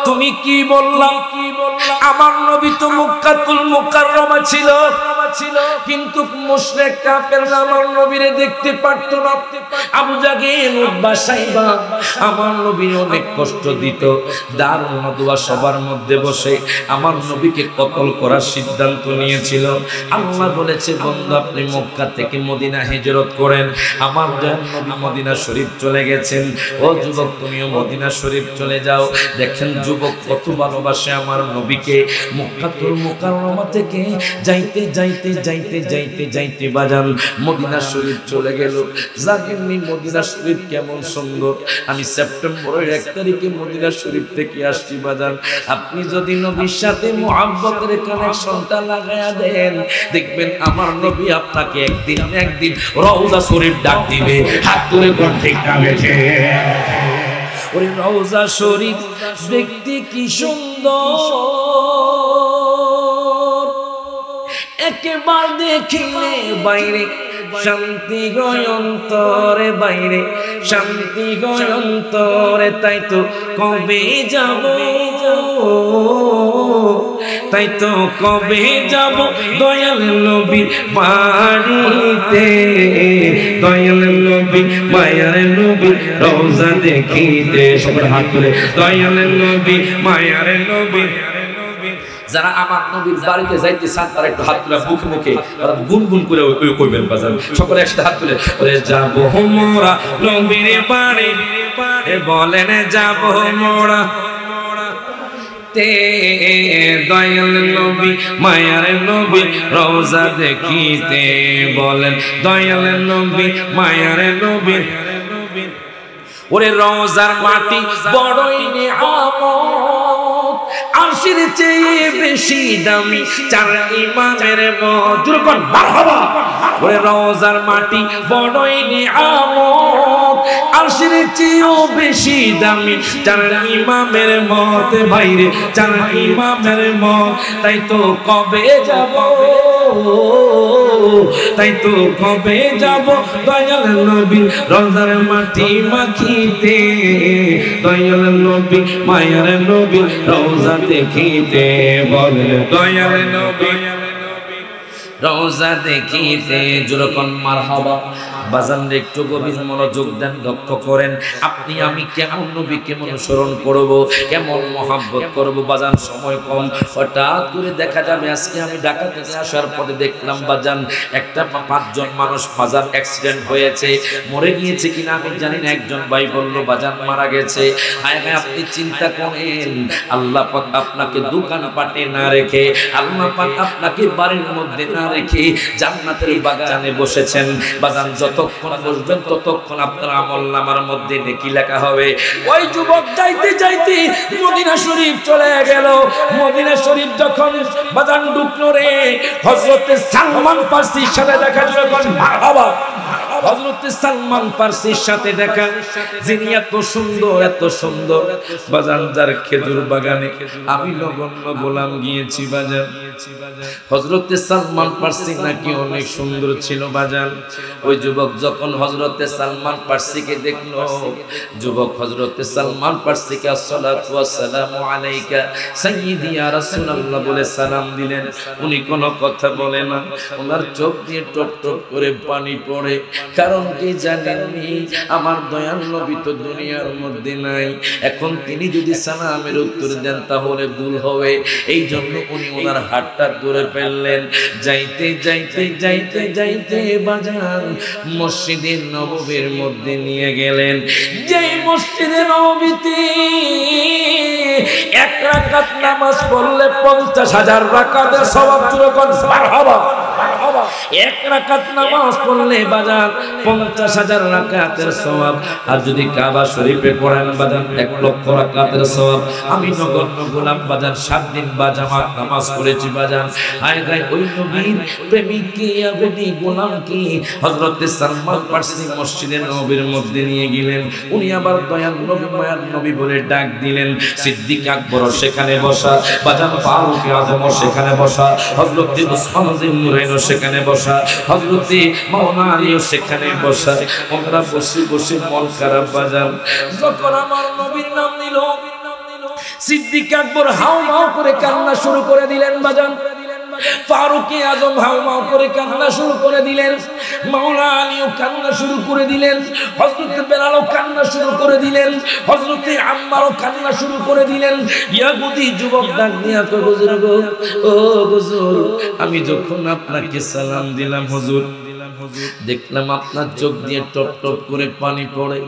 তুমি কি বললাম? আমার নবী তো মক্কাতুল মুকাররমা ছিল, কিন্তু মুশরিক কাফেররা আমার নবীরে দেখতে পারত না। আবু জাহেল, উতবা, সাইবা আমার নবীর অনেক কষ্ট দিত। দারুন নাদওয়া সবার মধ্যে বসে আমার নবীকে কতল করার সিদ্ধান্ত নিয়েছিল। আল্লাহ বলেছে, বন্ধু আপনি মক্কা থেকে মদিনা হিজরত করেন। আমার নবী মদিনা শরীফ চলে গেছেন। ও যুবক, তুমিও মদিনা শরীফ চলে যাও। দেখেন যুবক কত ভালোবাসে আমার নবীকে। মক্কাতুল মুকাররমা থেকে যাইতে যাইতে যাইতে যাইতে যাইতে বাজান মদিনা শরীফ চলে গেল। জানেননি মদিনা শরীফ কেমন সুন্দর? আমি সেপ্টেম্বরের 1 তারিখে মদিনা শরীফ থেকে আসছি বাজান। আপনি যদি নবীর সাথে মুহাব্বতের কানেকশনটা লাগায়া দেন, দেখবেন আমার নবী আপনাকে একদিন না একদিন রওজা শরীফ ডাক দিবে। হাত তুলে কোন ঠিক কামেছে? ওরে রওজা শরীফ দেখতে কি সুন্দর, একবার দেখিলে বাইরে শান্তি গয় অন্তরে, বাইরে শান্তি গয় অন্তরে। তাই তো কবে যাব, তাই তো কবে যাব দয়াল নবীর বাড়িতে, দয়াল নবী মায়ার নবী রওজা দেখিতে। সবার হাত তুলে দয়াল নবী মায়ার নবী। যারা আমার নবীর বাড়িতে যাইতে চান তারা একটু হাত তুলে মুখে মুখে গুনগুন করে কইবেন বাজান। সকলে একসাথে হাত তুলে ওরে যাব মোরা নবীর বাড়ি, বলেন যাব মোরা তে, দয়াল নবী মায়ার নবী রওজা দেখিতে। বলেন দয়াল নবী মায়ার নবী। ওরে রওজার মাটি বড়ই নিয়ামত, আরশের চেয়ে বেশি দামি 4 ইমামের মত। মারহাবা। ওরে রওজার মাটি বড়ই নিয়ামত, আরশের চেয়েও বেশি দামি 4 ইমামের মত। বাইরে 4 ইমামের মত। তাই তো কবে যাব, তাই তো কবে যাব দয়াল নবী রওজার মাটি মাখিতে, দয়াল নবী মায়ার নবী রওজা দেখিতে। বলে দয়াল নবী রওজা দেখিতে। যেরকম মারহাবা। বাজান একটু গভীর মনোযোগ দেন, লক্ষ্য করেন আপনি আমি কেমন নবীকে অনুসরণ করব, কেমন মহব্বত করব। বাজান সময় কম, হঠাৎ করে দেখা যাবে আজকে আমি ঢাকা থেকে আসার পরে দেখলাম বাজান একটা 5 জন মানুষ বাজার অ্যাক্সিডেন্ট হয়েছে, মরে গিয়েছে কিনা আমি জানি না। একজন ভাই বলল বাজান মারা গেছে। হায় হায়, আপনি চিন্তা করেন আল্লাহ পাক আপনাকে দোকান পাটে না রেখে, আল্লাহ পাক আপনাকে বাড়ির মধ্যে না রেখে জান্নাতের বাগানে বসেছেন। বাজান যতক্ষণ বসবেন ততক্ষণ আপনার আমলনামার মধ্যে নেকি লেখা হবে। ওই যুবক যাইতে যাইতে মদিনা শরীফ চলে গেল। মদিনা শরীফ যখন বাজান ঢুকলো রে, হযরত সালমান ফারসির সাথে দেখা যখন মারহাবা, হযরত সালমান ফারসির সাথে দেখা, যিনি এত সুন্দর এত সুন্দর বাজান, যার খেজুর বাগানে আমি নগণ্য গোলাম গিয়েছি বাজান। হযরত সালমান ফারসি নাকি অনেক সুন্দর ছিল বাজান। ওই যুবক যখন হযরত সালমান ফারসিকে দেখলো, যুবক হযরত সালমান ফারসিকে আসসালাতু ওয়াসসালামু আলাইকা সাইয়্যিদি ইয়া রাসূলুল্লাহ বলে সালাম দিলেন। উনি কোনো কথা বলে না, ওনার চোখ দিয়ে টপ টপ করে পানি পড়ে। কারণ কি জানেননি, আমার দয়াল নবী তো দুনিয়ার মধ্যে নাই। এখন তিনি যদি সালামের উত্তর দেন তাহলে ভুল হবে। এই জন্য উনি ওনার হাতটা ধরে ফেললেন। যাইতে যাইতে যাইতে যাইতে বাজান মসজিদে নববীর মধ্যে নিয়ে গেলেন। যেই মসজিদে নববীতে 1 রাকাত নামাজ পড়লে 50,000 রাকাতের সওয়াব। মারহাবা। এক রাকাত নামাজ পড়লে বাজান 50,000 রাকাতের সওয়াব, আর যদি কাবা শরীফে পড়েন বাজান 1 লক্ষ রাকাতের সওয়াব। আমি নগণ্য গোলাম বাজান 7 দিন বা জামাত নামাজ পড়েছি বাজান। হায় হায় ওই নবীর প্রেমিক কি আবেদি গোলাম কি হযরত সালমান ফারসি মসজিদে নববীর মধ্যে নিয়ে গেলেন। উনি আবার দয়াল নবী মায়ার নবী বলে ডাক দিলেন। সিদ্দিক আকবর সেখানে বসা, বাজান ফারুক আযম সেখানে বসা, হযরত উসমান জিন্নুরাইন সেখানে বসা, হযরত মাওলানা আলীও সেখানে বসা। ওরা বসে বসে মন খারাপ বাজান। যখন আমার নবীর নাম নিল সিদ্দিক আকবর হাউমাউ করে কান্না শুরু করে দিলেন বাজান। ফারুক আযম হাউমাউ করে কান্না শুরু করে দিলেন। মাওলানা আলীও কান্না শুরু করে দিলেন। হযরত বেলালও কান্না শুরু করে দিলেন। হযরত আম্মারও কান্না শুরু করে দিলেন। ইয়াহুদি যুবক ডাক দিয়া কয়, হুজুর গো, ও হুজুর, আমি যখন আপনাকে সালাম দিলাম হুজুর, দেখলাম আপনার চোখ দিয়ে টপ টপ করে পানি পড়ে।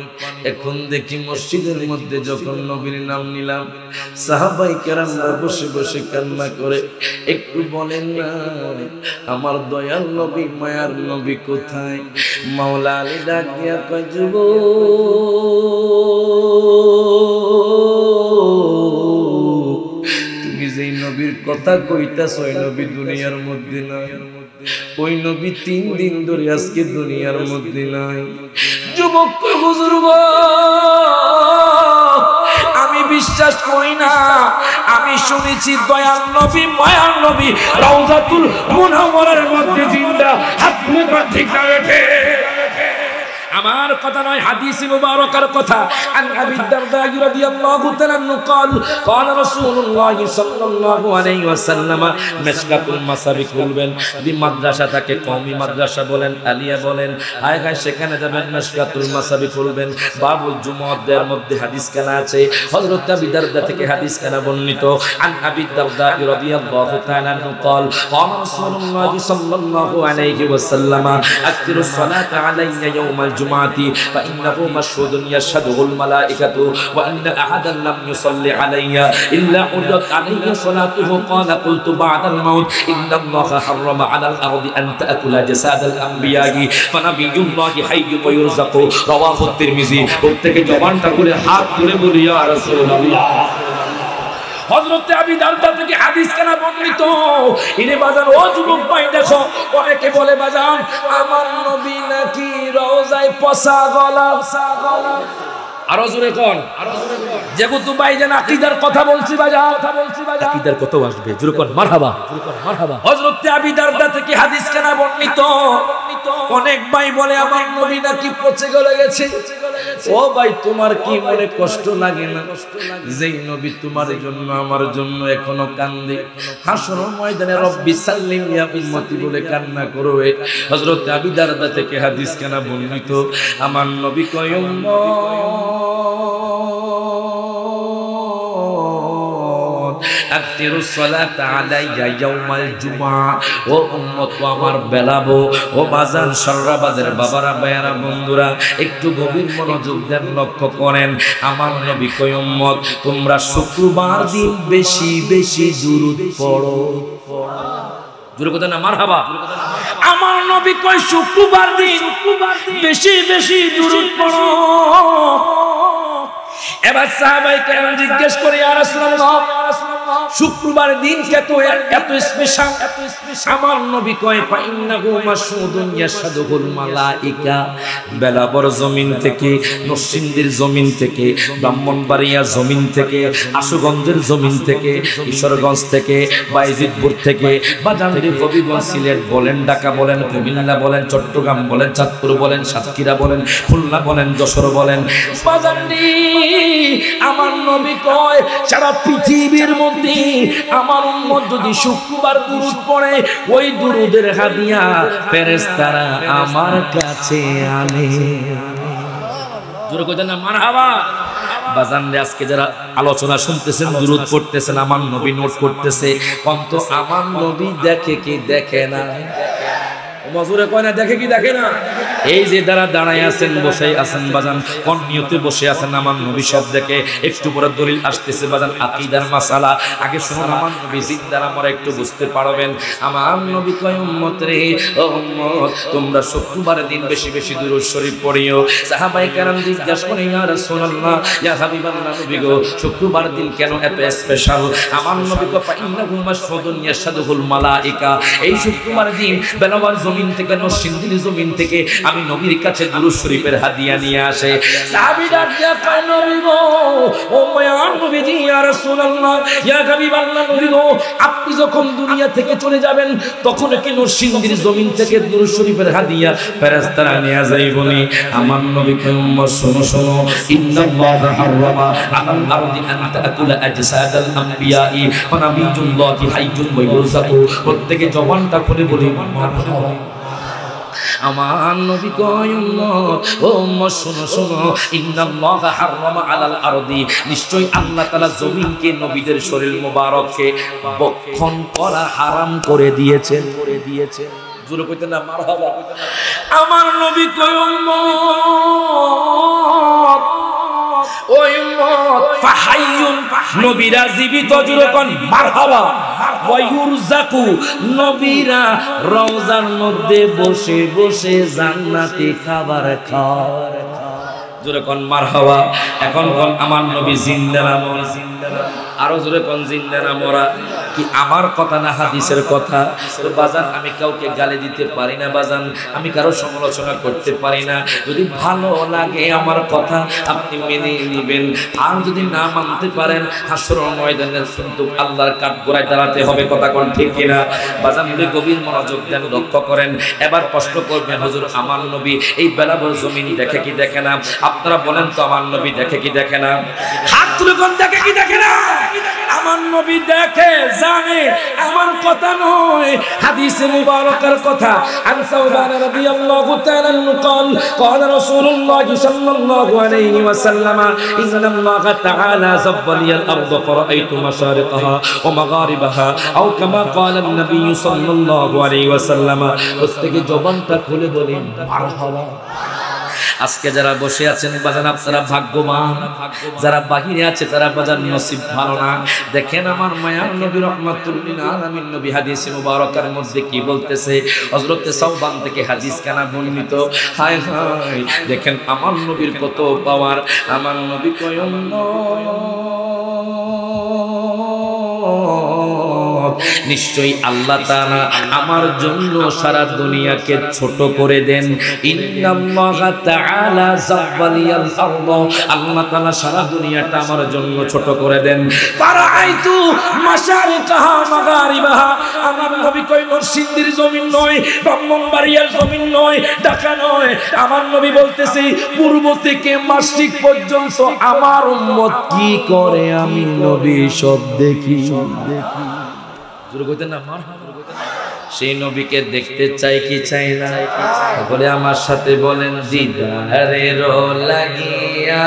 এখন দেখি মসজিদের মধ্যে যখন নবীর নাম নিলাম সাহাবাই কেরামরা বসে বসে কান্না করে। একটু বলেন না আমার দয়াল নবী মায়ার নবী কোথায়? মাওলা আলী ডাক দিয়া কয়, তুমি যেই নবীর কথা কইতাছ ওই নবী দুনিয়ার মধ্যে নাই। ওই নবী 3 দিন ধরে আজকে দুনিয়ার মধ্যে নাই। যুবক হুজুর গো, আমি বিশ্বাস করি না। আমি শুনেছি দয়াল নবী মায়ার নবী রওজাতুল মুনাওয়ারার মধ্যে জিন্দা। হাত মুখা ঠিক না বেঠে আমার কথা নয়, হাদিস মুবারকার কথা। আন আবি দারদা রাদিয়াল্লাহু তাআলা قال قال رسول الله সাল্লাল্লাহু আলাইহি ওয়াসাল্লাম মিশকাতুল মাসাবিক বলবেন। যদি মাদ্রাসা থাকে কওমি মাদ্রাসা বলেন, আলিয়া বলেন, হায় হায় সেখানে যাবেন মিশকাতুল মাসাবিক বলবেন। বাবুল জুমুআদের মধ্যে হাদিস কেনা আছে। হযরত আবি দারদা থেকে হাদিস কেনা বর্ণিত। আন আবি দারদা রাদিয়াল্লাহু তাআলা قال قال رسول الله সাল্লাল্লাহু আলাইহি ওয়াসাল্লাম আকথিরুস সালাতা আলাইয়া ইয়াউমাল فإنه مشهود يشهده الملائكة وإن أحدا لم يصلي علي إلا عرضت علي صلاته قال قلت بعد الموت إن الله حرم على الأرض أن تأكل جساد الأنبياء فنبي الله حي ويرزق رواه الترمذي প্রত্যেকে জবানটা করে হাত তুলে বলি ইয়া রাসূলুল্লাহ। হযরত আবি দারদা থেকে হাদিস কেনা বর্ণিত। ইনি বাজান ও যুবক ভাই দেখো, অনেকে বলে বাজান আমার নবী নাকি রওজায় পচা গলা। আরো জোরে কোন, যেহেতু ভাইজান আকীদার কথা বলছি বাজান, আকীদার কত আসবে জোরে কোন মারহাবা। হযরত আবি দারদা থেকে হাদিস কেনা বর্ণিত। অনেক ভাই বলে আমার নবী নাকি পচে গলে গেছে। ও ভাই তোমার কি মনে কষ্ট লাগে না? যেই নবী তোমার জন্য আমার জন্য এখনো কান্দে, হাসর ময়দানে রব্বি সাল্লিম ইয়া উম্মতি বলে কান্না করবে। হযরত আবি দারদা থেকে হাদিস কেনা বর্ণিত। আমার নবী কয় আকতিরুস সালাত আলাইয়া ইয়াউমাল জুমআ, ও উম্মত আমার বেলাবো, ও বাজান সররাবাদের বাবারা ভাইয়ারা বন্ধুরা একটু গভীর মনোযোগ দেন, লক্ষ্য করেন। আমার নবী কয় উম্মত তোমরা শুক্রবার দিন বেশি বেশি দুরূদ পড়ো। জোরে কথা না মারহাবা। আমার নবী কয় শুক্রবার দিন বেশি বেশি দুরূদ পড়ো। এবার সাহাবায়ে কেরাম জিজ্ঞেস করে ইয়া রাসূলুল্লাহ শুক্রবার দিন এত স্পেশাল? আমার নবী কয় ফাইন্নাহু মাশহুদুন ইয়াশহাদুহুল মালায়েকা। বেলাবর জমিন থেকে, নরসিংদীর জমিন থেকে, ব্রাহ্মণবাড়িয়া জমিন থেকে, আশুগঞ্জের জমিন থেকে, ঈশ্বরগঞ্জ থেকে, বাইজিদপুর থেকে, বাজানদি হবিগঞ্জ, সিলেট বলেন, ঢাকা বলেন, কুমিল্লা বলেন, চট্টগ্রাম বলেন, চাঁদপুর বলেন, সাতক্ষীরা বলেন, খুলনা বলেন, যশোর বলেন, বাজানদি আমার নবী কয় সারা পৃথিবীর মধ্যে আমার উম্মত যদি শুক্রবার দুরূদ পড়ে ওই দুরূদের হাদিয়া ফেরেশতারা আমার কাছে আনে। জোরে কইতেন না মারহাবা। বাজান আজকে যারা আলোচনা শুনতেছেন, দুরূদ পড়তেছেন, আমার নবী নোট করতেছে, অন্ত আমার নবী দেখে কি দেখে না? মজুরে কয় না দেখে কি দেখে না? এই যে দাঁড়ায় আছেন, বসে আছেন বাজান, কোন নিয়তে বসে আছেন আমার নবী সব দেখে। একটু পরে দলিল আসতেছে বাজান, আকীদার মাসালা। আগে শুনুন আমার নবী জিন্দা না মরা একটু বুঝতে পারবেন। আমার নবী কয় উম্মত রে, ও উম্মত, তোমরা শুক্রবারের দিন বেশি বেশি দুরূদ শরীফ পড়িও। সাহাবায়ে কেরাম জিজ্ঞাসা করে, ইয়া রাসূলুল্লাহ, ইয়া হাবিবাল্লাহ, নবী গো শুক্রবার দিন কেন এত স্পেশাল? আমার নবী কয়, ফাইন্নাহু মাশহুদুন ইয়াশহাদুহুল মালায়েকা। এই শুক্রবার দিন বেলাবার জমিন থেকে, নরসিংদীর জমিন থেকে আমি নবীর কাছে দুরূদ শরীফের হাদিয়া নিয়ে আসে। সাহাবীরা দিয়া কয়, নবী গো, ও মায়ার নবীজি, ইয়া রাসূলুল্লাহ, ইয়া হাবিবাল্লাহ, নবী গো, আপনি যখন দুনিয়া থেকে চলে যাবেন তখন কি নরসিংদীর জমিন থেকে দুরূদ শরীফের হাদিয়া ফেরেশতারা নিয়ে যাইবনি? আমার নবী কয়, উম্মত শোনো শোনো, ইন্নাল্লাহা হারামা আলাল আরদি আন তাকুলা আজসাদাল আমবিয়াই ওয়া নাবিয়ুল্লাহি হাইয়ুন ওয়া ইউরযাকু। প্রত্যেকে জবানটা খুলে বলি মারহাবা। আমার নবী কয়, উম্মত, ও উম্মত শোনো শোনো, ইন্নাল্লাহা হারামা আলাল আরদি, নিশ্চয়ই আল্লাহ তাআলা জমিনকে, নবীদের শরীর মোবারককে বক্ষণ করা হারাম করে দিয়েছেন। জোরে কইতেন না মারহাবা। আমার নবী কয়, উম্মত, ও উম্মত, ফাহাইয়ুন, নবীরা জীবিত, জোরে কোন মারহাবা। ওয়া ইউরযাকু, নবীরা রওজার মধ্যে বসে বসে জান্নাতি খাবার খায়। জোরে কোন মারহাবা। এখন কোন আমার নবী জিন্দা না মরা? আরো জোরে কোন জিন্দা না মরা? কি আমার কথা না হাদিসের কথা? তো বাজান, আমি কাউকে গালি দিতে পারি না বাজান, আমি কারো সমালোচনা করতে পারি না। যদি ভালো লাগে আমার কথা আপনি মেনে নেবেন, আর যদি না মানতে পারেন হাসরের ময়দানে কিন্তু আল্লাহর কাঠগড়ায় দাঁড়াতে হবে। কথা কোন ঠিক কিনা বাজান? গভীর মনোযোগ দেন, লক্ষ্য করেন। এবার প্রশ্ন করবেন, হুজুর আমার নবী এই বেলাবর জমিন দেখে কি দেখে না? আপনারা বলেন তো, আমার নবী দেখে কি দেখে না? হাত তুলে কোন দেখে কি দেখে না? আমার নবী দেখে, জানে, আমার কথা নয়, হাদিসে মুবারকের কথা। আন সাউবান রাদিয়াল্লাহু তাআলা قال قال رسول الله صلى الله عليه وسلم ان الله تعالى زوّل لي الارض فرأيت مشارقها ومغاربها او كما قال النبي صلى الله عليه وسلم। প্রত্যেকে জবানটা খুলে বলেন মারহাবা। আজকে যারা বসে আছেন বাজান, আপনারা ভাগ্যবান। যারা বাহিরে আছে তারা বাজান নসিব ভালো না। দেখেন আমার মায়ার নবী রাহমাতুল লিল আলামিন নবী হাদিসে মুবারকার মধ্যে কি বলতেছে? হযরতে সাওবান থেকে হাদিস কানা বর্ণিত। হায় হায়, দেখেন আমার নবীর কত পাওয়ার। আমার নবী কয়, নিশ্চয়ই আল্লাহ তাআলা আমার জন্য সারা দুনিয়াকে ছোট করে দেন। ইন্নাল্লাহা তাআলা যাওয়ালিয়াল আরদ, আল্লাহ তাআলা সারা দুনিয়াটা আমার জন্য ছোট করে দেন। ফারাআইতু মাশারিকাহা মাগারিবাহা, আমার নবী কই নরসিংদীর জমিন নয়, ব্রাহ্মণবাড়িয়ার জমিন নয়, ঢাকা নয়। আমার নবী বলতেছে পূর্ব থেকে মাশরিক পর্যন্ত আমার উম্মত কি করে আমি নবী সব দেখি। সেই নবীকে দেখতে চাই কি চাই না? বলে আমার সাথে বলেন, দিদারের লাগিয়া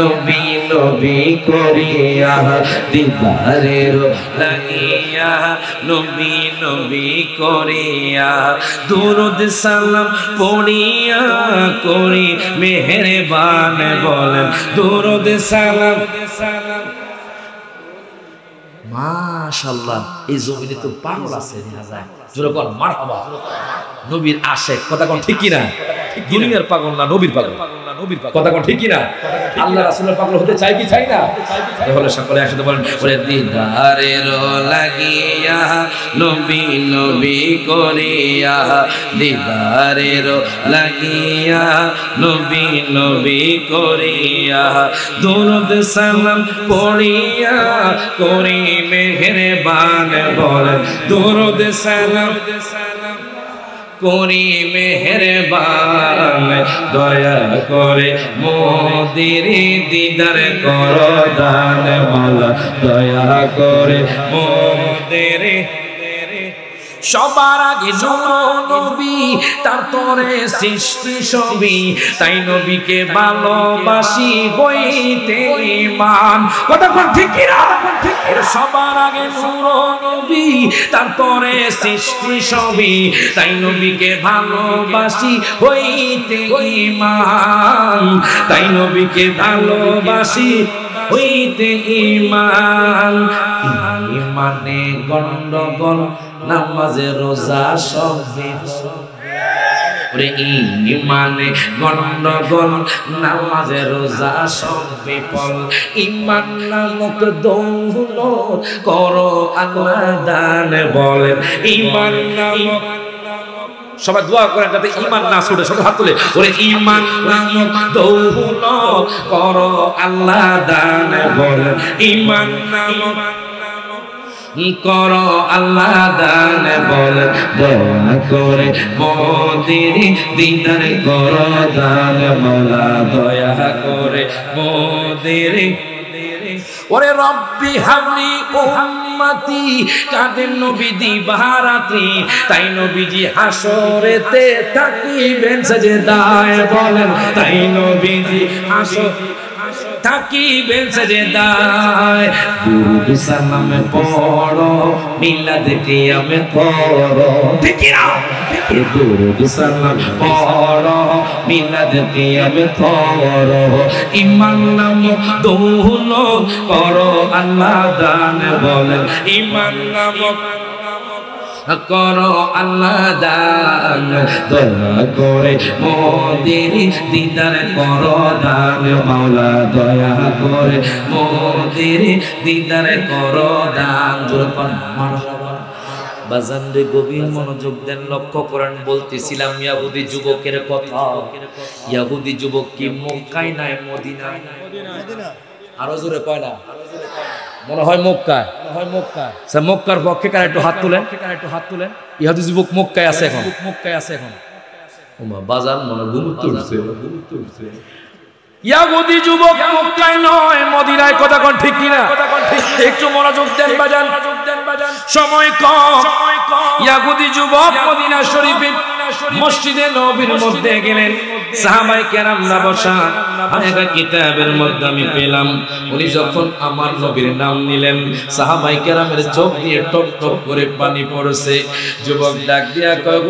নবী নবী করিয়া, দিদারের লাগিয়া নবী নবী করিয়া, দুরূদ সালাম পড়িয়া করি মেহেরবান। বলেন দুরূদ সালাম। মাশাআল্লাহ, এই জমিনে তো পাগল আছে যেরকম মারহাবা। নবীর আশিক, কথা কোন ঠিক কিনা? দুনিয়ার পাগল না, নবীর পাগল। কথা কোন ঠিক কিনা? আল্লাহ রাসূলের পাগল হতে চাই কি চাই না? তাহলে সকলে একসাথে বলেন, ওরে দিদারের লাগিয়া নবী নবী করিয়া, দিদারের লাগিয়া নবী নবী করিয়া, দুরূদ সালাম পড়িয়া করি মেহেরবান। বলেন দুরূদ সালাম করি মেহেরবান, দয়া করে মোদের দিদার কর দান। মালা দয়া করে মোদের। সবার আগে নূর নবী তার তরে সৃষ্টি সবই, তাই নবীকে ভালোবাসি হইতে ঈমান। কথা কোন ঠিক কি না? সবার আগে নূর নবী, তারপরে সৃষ্টি সবই, তাই নবীকে ভালোবাসি হইতে ঈমান, তাই নবীকে ভালোবাসি হইতে ঈমান। ঈমানে গন্ডগোল নামাজে রোজা সব বিফল, ঈমানে গন্ডগোল নামাজে রোজা সব বিফল। ঈমান নামক দৌলত করো আল্লাহ দান বলেন। ঈমান নামক, সবাই দোয়া করেন যাতে ঈমান না ছুটে, সবাই হাত তুলে ওরে ঈমান নামক দৌলত করো আল্লাহ দান বলেন। ঈমান নামক করো আল্লাহ দান বলেন। দয়া করে মোদের দিদার করো দান মাওলা, দয়া করে মোদের। ওরে রব্বি হাবলি উম্মতি, কাদের নবী দিবারাত্রি, তাই নবীজি হাসরেতে থাকিবেন সাজদায় বলেন, তাই নবীজি হাসর থাকিবেন সাজদায়। দুরূদ সালাম পড়ো, মিলাদ কিয়ামে করো, ঠিক না? দুরূদ সালাম পড়ো, মিলাদ কিয়ামে করো। ঈমান নামক দৌলত করো আল্লাহ দান বলেন। ঈমান নামক করো আল্লাহ দান, দয়া করে মোদের দিদার করো দান মাওলা, দয়া করে মোদের দিদার করো দান। বাজান রে গভীর মনোযোগ দেন, লক্ষ্য করেন। বলতেছিলাম ইহুদি যুবকের কথা। ইহুদি যুবক কি মক্কায় নাই মদিনায়? আরো জোরে কয় না? মনে হয় মক্কায়, মনে হয় মক্কায়। স্যার মক্কার পক্ষে কার একটু হাত তুলেন, একটু হাত তুলেন। ইহুদি যুবক মক্কায় আছে এখন, মক্কায় আছে এখন। ওমা বাজান মনে গুরুত্ব উঠছে, ইহুদি যুবক মক্কায় নয় মদিনায়। কথা কোন ঠিক কি না? একটু মনোযোগ দেন বাজান, সময় কম। ইহুদি যুবক মদিনা শরীফে মসজিদে নববীর মধ্যে গেলেন। সাহাবায়ে কেরামরা বসা, একটা কিতাবের মধ্যে আমি পেলাম উনি যখন আমার নবীর নাম নিলেন, সাহাবায়ে কেরামের চোখ দিয়ে টপ টপ করে পানি পড়ছে। যুবক ডাক দিয়া কয়,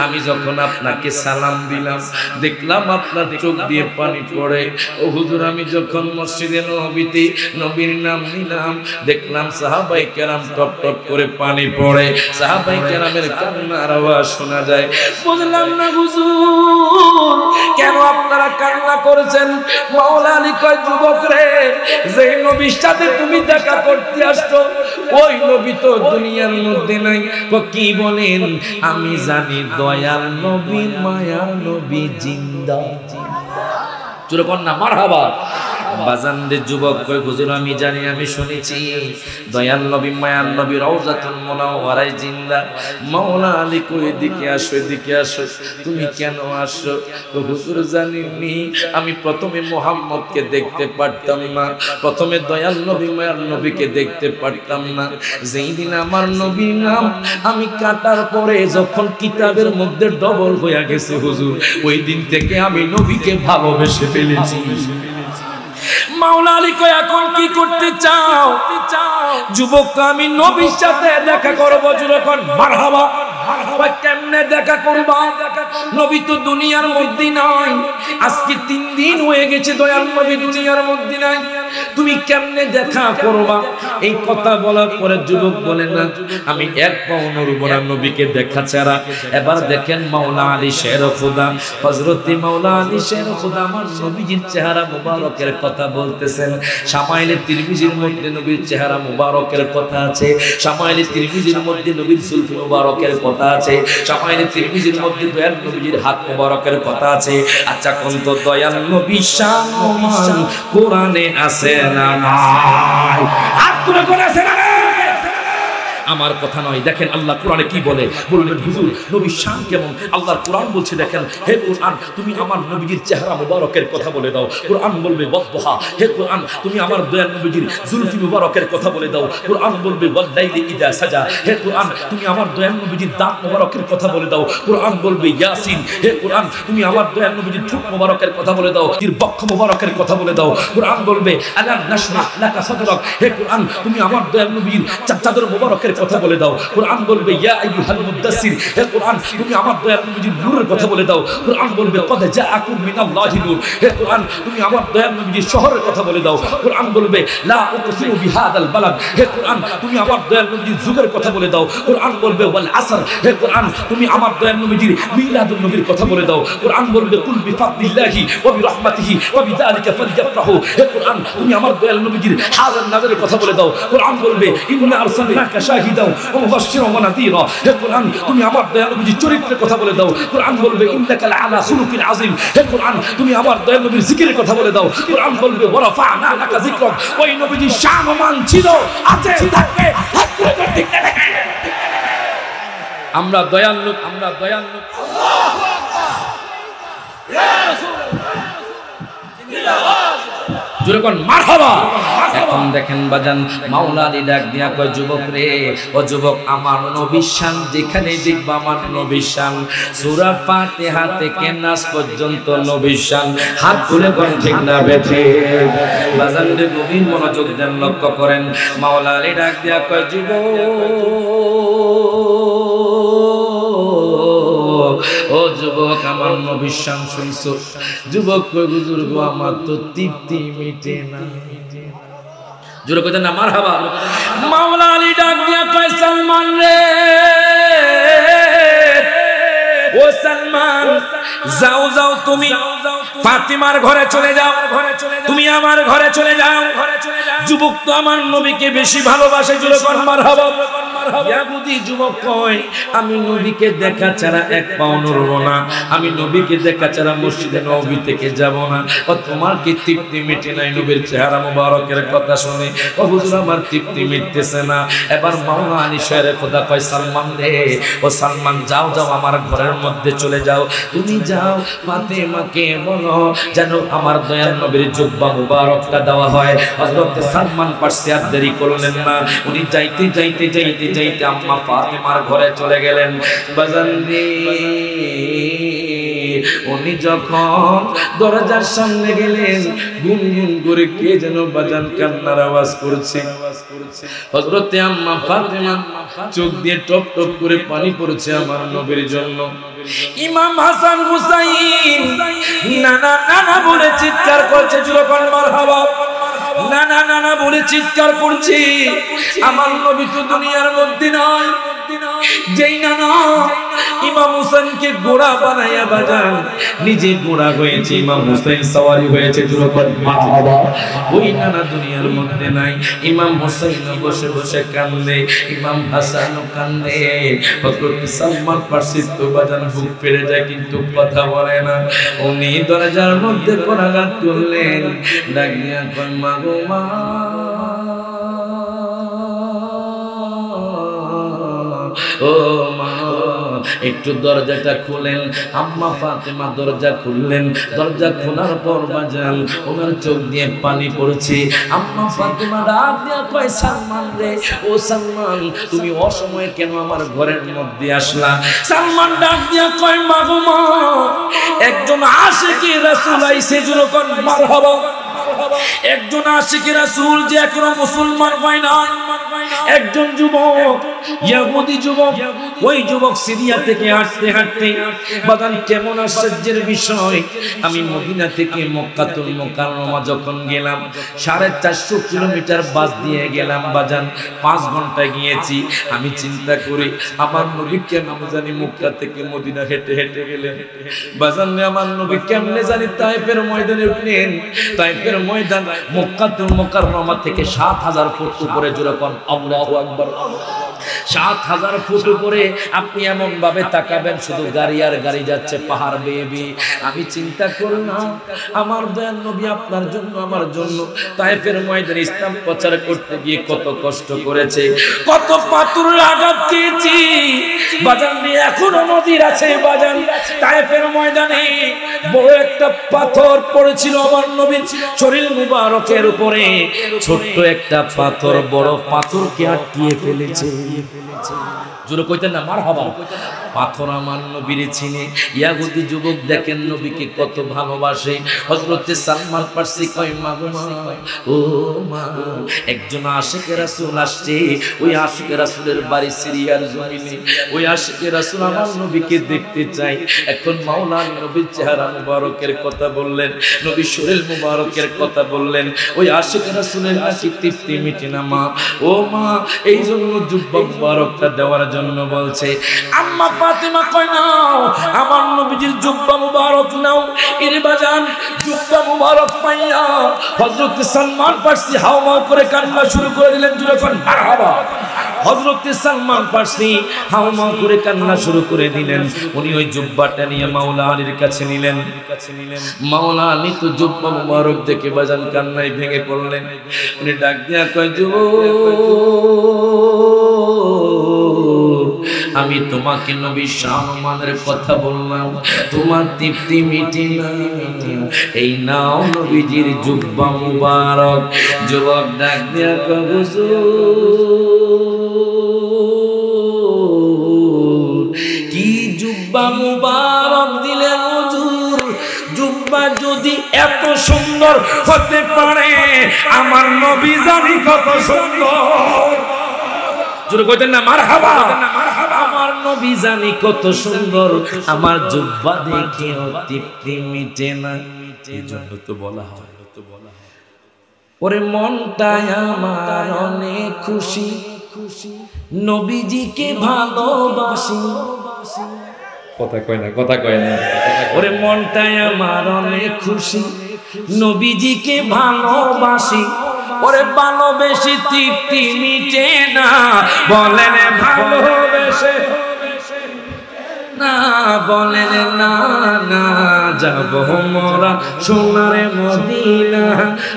আমি যখন আপনাকে সালাম দিলাম দেখলাম আপনার চোখ দিয়ে পানি পড়ে। ও হুজুর, আমি যখন মসজিদে নববীতে নবীর নাম নিলাম দেখলাম সাহাবায়ে কেরাম টপ টপ করে পানি পড়ে, সাহাবায়ে কেরামের কান্নার আওয়াজ শোনা যায়। বুঝলাম না হুজুর, কেন আপনারা কান্না করেছেন? মাওলা আলী কয়, যুবক রে, যে নবীর সাথে তুমি দেখা করতে আসছো ওই নবী তো দুনিয়ার মধ্যে নাই। কি বলেন? আমি জানি দয়াল নবী মায়ার নবী জিন্দা। জোরে কর না মারহাবা। বাজান রে যুবক কই, হুজুর আমি জানি, আমি শুনেছি দয়াল নবী মায়ার নবী রওজাতুল মুনাওয়ারায় জিন্দা। মাওলা আলী কই, এদিকে আসো, এদিকে আসো। তুমি কেন আসো? হুজুর জানিনি, আমি প্রথমে মুহাম্মদকে দেখতে পারতাম না, প্রথমে দয়াল নবী মায়ার নবীকে দেখতে পারতাম না। যেই দিন আমার নবীর নাম আমি কাটার পরে যখন কিতাবের মধ্যে ডবল হয়ে গেছে হুজুর, ওই দিন থেকে আমি নবীকে ভালোবেসে ফেলেছি। মাওলা আলী কয়, এখন কি করতে চাও? যুবক, আমি নবীর সাথে দেখা করবো। যুবক মারহাবা। কেমনে দেখা করবা? নবী তো দুনিয়ার মধ্যে নাই, আজকে 3 দিন হয়ে গেছে দয়াল নবী দুনিয়ার মধ্যে নাই, তুমি কেমনে দেখা করবা? এই কথা বলার পরে যুবক বলে, না আমি এক পাও নড়ব না নবীকে দেখা ছাড়া। এবার দেখেন মাওলা আলী শের খুদা, হযরত মাওলা আলী শের খুদা আমার নবীজির চেহারা মুবারকের কথা বলতেছেন। শামাইলে তিরমিজির মধ্যে নবীর চেহারা মুবারকের কথা আছে, শামাইলে তিরমিজির মধ্যে নবীর সুলফি মুবারকের কথা আছে, শামাইলে তিরমিজির মধ্যে দয়াল নবীজির হাত মুবারকের কথা আছে। আচ্ছা কোন তো দয়াল নবী শান কোরআনে আছে না নাই? হাত তুলে করে আছে না? আমার কথা নয়। দেখেন আল্লাহ কোরআনে কি বলে, বলবেন হুজুর নবীর শান কেমন? আল্লাহর কোরআন বলছে দেখেন, হে কোরআন তুমি আমার নবীর চেহারা মুবারকের কথা বলে দাও। কোরআন বলবে ওয়াদহা, হে কোরআন তুমি আমার দয়াল নবীর জুলফি মুবারকের কথা বলে দাও। কোরআন বলবে ওয়াল্লাইলি ইযা সাজা, হে কোরআন তুমি আমার দয়াল নবীর দাঁত মুবারকের কথা বলে দাও। কোরআন বলবে ইয়াসিন, হে কোরআন তুমি আমার দয়াল নবীর ঠোঁট মুবারকের কথা বলে দাও, তির বক্ষ মুবারকের কথা বলে দাও। কোরআন বলবে আলাম নাশরাহ লাকা সাদরাক, হে কোরআন তুমি আমার দয়াল নবীর চাদর মুবারকের কথা বলে দাও। কোরআন বলবে ইয়া আইয়ুহাল মুদাসসির, হে কোরআন তুমি আমার দয়াল নবীর নূরের কথা বলে দাও। কোরআন বলবে কদ জাআকুম মিনাল্লাহি নূর, হে কোরআন তুমি আমার দয়াল নবীর শহরের কথা বলে দাও। কোরআন বলবে লা উকসিমু বিহাদাল বালাদ, হে কোরআন তুমি আমার দয়াল নবীর যুগের কথা বলে দাও। কোরআন বলবে ওয়াল আসর, হে কোরআন তুমি আমার দয়াল নবীর মিলাদুন নবীর কথা বলে দাও। কোরআন বলবে কুল বিফাদলিল্লাহি ওয়া বিরহমাতিহি ওয়া বিযালিকা ফালইফরাহু, হে কোরআন তুমি আমার দয়াল নবীর হাজার নাজরের কথা বলে দাও। কোরআন বলবে ইন্না আরসালনাকা শাহিদাও ওয়া মুবাশশিরাও ওয়া নাযীরা, হে কোরআন তুমি আমার দয়াল নবীর চরিত্রের কথা বলে দাও। কোরআন বলবে ইন্নাকা লাআলা খুলুকিন আযীম, হে কোরআন তুমি আমার দয়াল নবীর জিকিরের কথা বলে দাও। কোরআন বলবে ওয়া রাফা'না লাকা যিকরাক, ওই নবীর শান মান ছিল আছে থাকবে। আমরা দয়াল লোক, আমরা দয়াল লোক। আল্লাহু আকবার, ইয়া রাসূলুল্লাহ জিন্দাবাদ, জোরে কোন মারহাবা। এখন দেখেন বাজান মাওলা আলী ডাক দিয়া কয় যুবক রে, ও যুবক আমার নবীর শান যেখানে দেখবা আমার নবীর শান, সূরা ফাতিহা থেকে নাস পর্যন্ত নবীর শান। হাত তুলে কোন ঠিক না বেঠে বাজান রে গভীর মনোযোগ দেন, লক্ষ্য করেন। মাওলা আলী ডাক দিয়া কয় যুবক, ও যুবক আমার নবীর শান শুনছো? যুবক কই হুজুর গো আমার তো তৃপ্তি মিটে না। জোরে কইতেন না মারহাবা। মাওলা আলী ডাক দিয়া কয় সালমান রে, ও সালমান যাও যাও তুমি ফাতিমার ঘরে চলে যাও, তুমি আমার ঘরে চলে যাও। যুবক তো আমার নবীকে বেশি ভালোবাসে, জোরে কোন মারহাবা। ইয়াহুদি যুবক কয় আমি নবীকে দেখা ছাড়া এক পাও নড়ব না, আমি নবীকে দেখা ছাড়া মসজিদে নববী থেকে যাব না। ও তোমার কি তৃপ্তি মিটে নাই নবীর চেহারা মুবারকের কথা শুনে? ও হুজুর আমার তৃপ্তি মিটতেছে না। এবার মাওলা আলী শেরে খোদা কয় সালমান রে, ও সালমান যাও যাও আমার ঘরের মধ্যে চলে যাও, তুমি যাও ফাতেমাকে বলো যেন আমার দয়াল নবীর জুব্বা মুবারকটা দেওয়া হয়। হযরত সালমান পারসি আর দেরি করলেন না, উনি যাইতে যাইতে যাইতে যাইতে আম্মা ফাতেমার ঘরে চলে গেলেন। বাজান রে উনি যখন দরজার সামনে গেলেন, গুনগুন করে কে যেন বাজান কান্নার আওয়াজ করছে। হযরতে আম্মা ফাতেমা চোখ দিয়ে টপ টপ করে পানি পড়ছে আমার নবীর জন্য। ইমাম হাসান হুসাইন নানা নানা বলে চিৎকার করছে, যখন মারহাবা নানা নানা বলে চিৎকার করছে। আমার নবী তো দুনিয়ার মধ্যে নয়, যেই নানা ইমাম হুসাইনকে ঘোড়া বানাইয়া বাজান নিজে ঘোড়া হয়েছে, ইমাম হুসাইন সওয়ারি হয়েছে, যখন মারহাবা ওই নানা দুনিয়ার মধ্যে নাই। ইমাম হুসাইন বসে বসে কান্দে, ইমাম হাসানও কান্দে। হযরত সালমান পারসি তো বাজান বুক ফেড়ে যায় কিন্তু কথা বলে না। উনি দরজার মধ্যে করাঘাত করলেন, ডাক দিয়া কয় মা গো মা, ও মা একটু দরজাটা খুলেন। আম্মা ফাতেমা দরজা খুললেন, দরজা খোলার পর বাজান ওনার চোখ দিয়ে পানি পড়ছে। আম্মা ফাতেমা ডাক দিয়া কয় সালমান রে, ও সালমান তুমি অসময়ে কেন আমার ঘরের মধ্যে আসলা? সালমান ডাক দিয়া কয় মা গো মা, একজন আশিকি রাসূল আইছে, যখন মারহাবা। একজন আশিকি রাসূল যে এখনো মুসলমান হয় না, একজন যুবক ইহুদি যুবক, ওই যুবক সিরিয়া থেকে হাঁটতে হাঁটতে বাদান কেমন আশ্চর্যের বিষয়, আমি মদিনা থেকে মক্কাতুল মুকাররমা যখন গেলাম 450 কিলোমিটার বাস দিয়ে গেলাম বাজান, 5 ঘন্টা গিয়েছি। আমি চিন্তা করি আমার নবী কেমনে জানি মক্কা থেকে মদিনা হেঁটে হেঁটে গেলেন বাজান, আমার নবী কেমনে জানি তায়েফের ময়দানে উঠলেন। তায়েফের ময়দান মক্কাতুল মুকাররমা থেকে 7000 ফুট উপরে, যেরকম আল্লাহু আকবার 7000 ফুট উপরে আপনি এমন ভাবে তাকাবেন শুধু গাড়ি আর গাড়ি যাচ্ছে পাহাড় বেয়ে বেয়ে। আমি চিন্তা করলাম আমার দয়াল নবী আপনার জন্য আমার জন্য তায়েফের ময়দানে ইসলাম প্রচার করতে গিয়ে কত কষ্ট করেছে, কত পাথরের আঘাত খেয়েছি বাজান নিয়ে এখনো নদীর আছে বাজান। তায়েফের ময়দানে বড় একটা পাথর পড়েছিল আমার নবীর শরীর মুবারকের উপরে, ছোট্ট একটা পাথর বড় পাথরকে আটকিয়ে ফেলেছে। জোরে কইতেন না মারহাবা। পাথর আমার নবীর চিনে। ইয়াহুদি যুবক দেখেন নবীকে কত ভালোবাসে। হযরত সালমান ফারসি কয় মা গো মা, ও মা, একজন আশিকে রাসূল আসছে, ওই আশিকে রাসূলের বাড়ি সিরিয়ার জমিনে, ওই আশিকে রাসূল আমার নবীকে দেখতে চাই। এখন মাওলা নবীর চেহারা মুবারকের কথা বললেন, নবীর শরীর মুবারকের কথা বললেন, ওই আশিকে রাসূলের নাকি তৃপ্তি মিটে না মা। ও মা, এই জন্য জুব্বা মুবারকটা দেওয়ার জন্য বলছে। আম্মা ফাতেমা কয় নাও আমার নবীজির জুব্বা মুবারক নাও। এর বাজান জুব্বা মুবারক পাইয়া হযরত সালমান ফারসি হাওমাও করে কান্না শুরু করে দিলেন। জুরে কোন মারহাবা। হযরত সালমান ফারসি হাওমাও করে কান্না শুরু করে দিলেন। উনি ওই জুব্বাটা নিয়ে মাওলা আলীর কাছে নিলেন। মাওলা আলী তো জুব্বা মুবারক দেখে বাজান কান্নায় ভেঙে পড়লেন। উনি ডাক দিয়া কয় আমি তোমাকে নবী সম্মানের কথা বললাম, তোমার তৃপ্তি মিটে না, এই নাও নবীজির জুব্বা মুবারক। যুবক ডাক দিয়া কয় হুজুর কি জুব্বা মুবারক দিলেন হুজুর? জুব্বা যদি এত সুন্দর হতে পারে আমার নবী জানি কত সুন্দর। জোরে কইতেন না মারহাবা। আমার নবী জানি কত সুন্দর, আমার জুব্বা দেখেও তৃপ্তি মিটে না। এই জন্য তো বলা হয় ওরে মনটায় আমার অনেক খুশি, নবীজিকে ভালোবাসি। কথা কয় না, কথা কয় না। ওরে মনটায় আমার অনেক খুশি, নবীজিকে ভালোবাসি। ওরে ভালোবেসে তৃপ্তি মিটে না, বলেন ভালোবেসে না, বলেন না না যাব মোরা সোনারে মদিনা,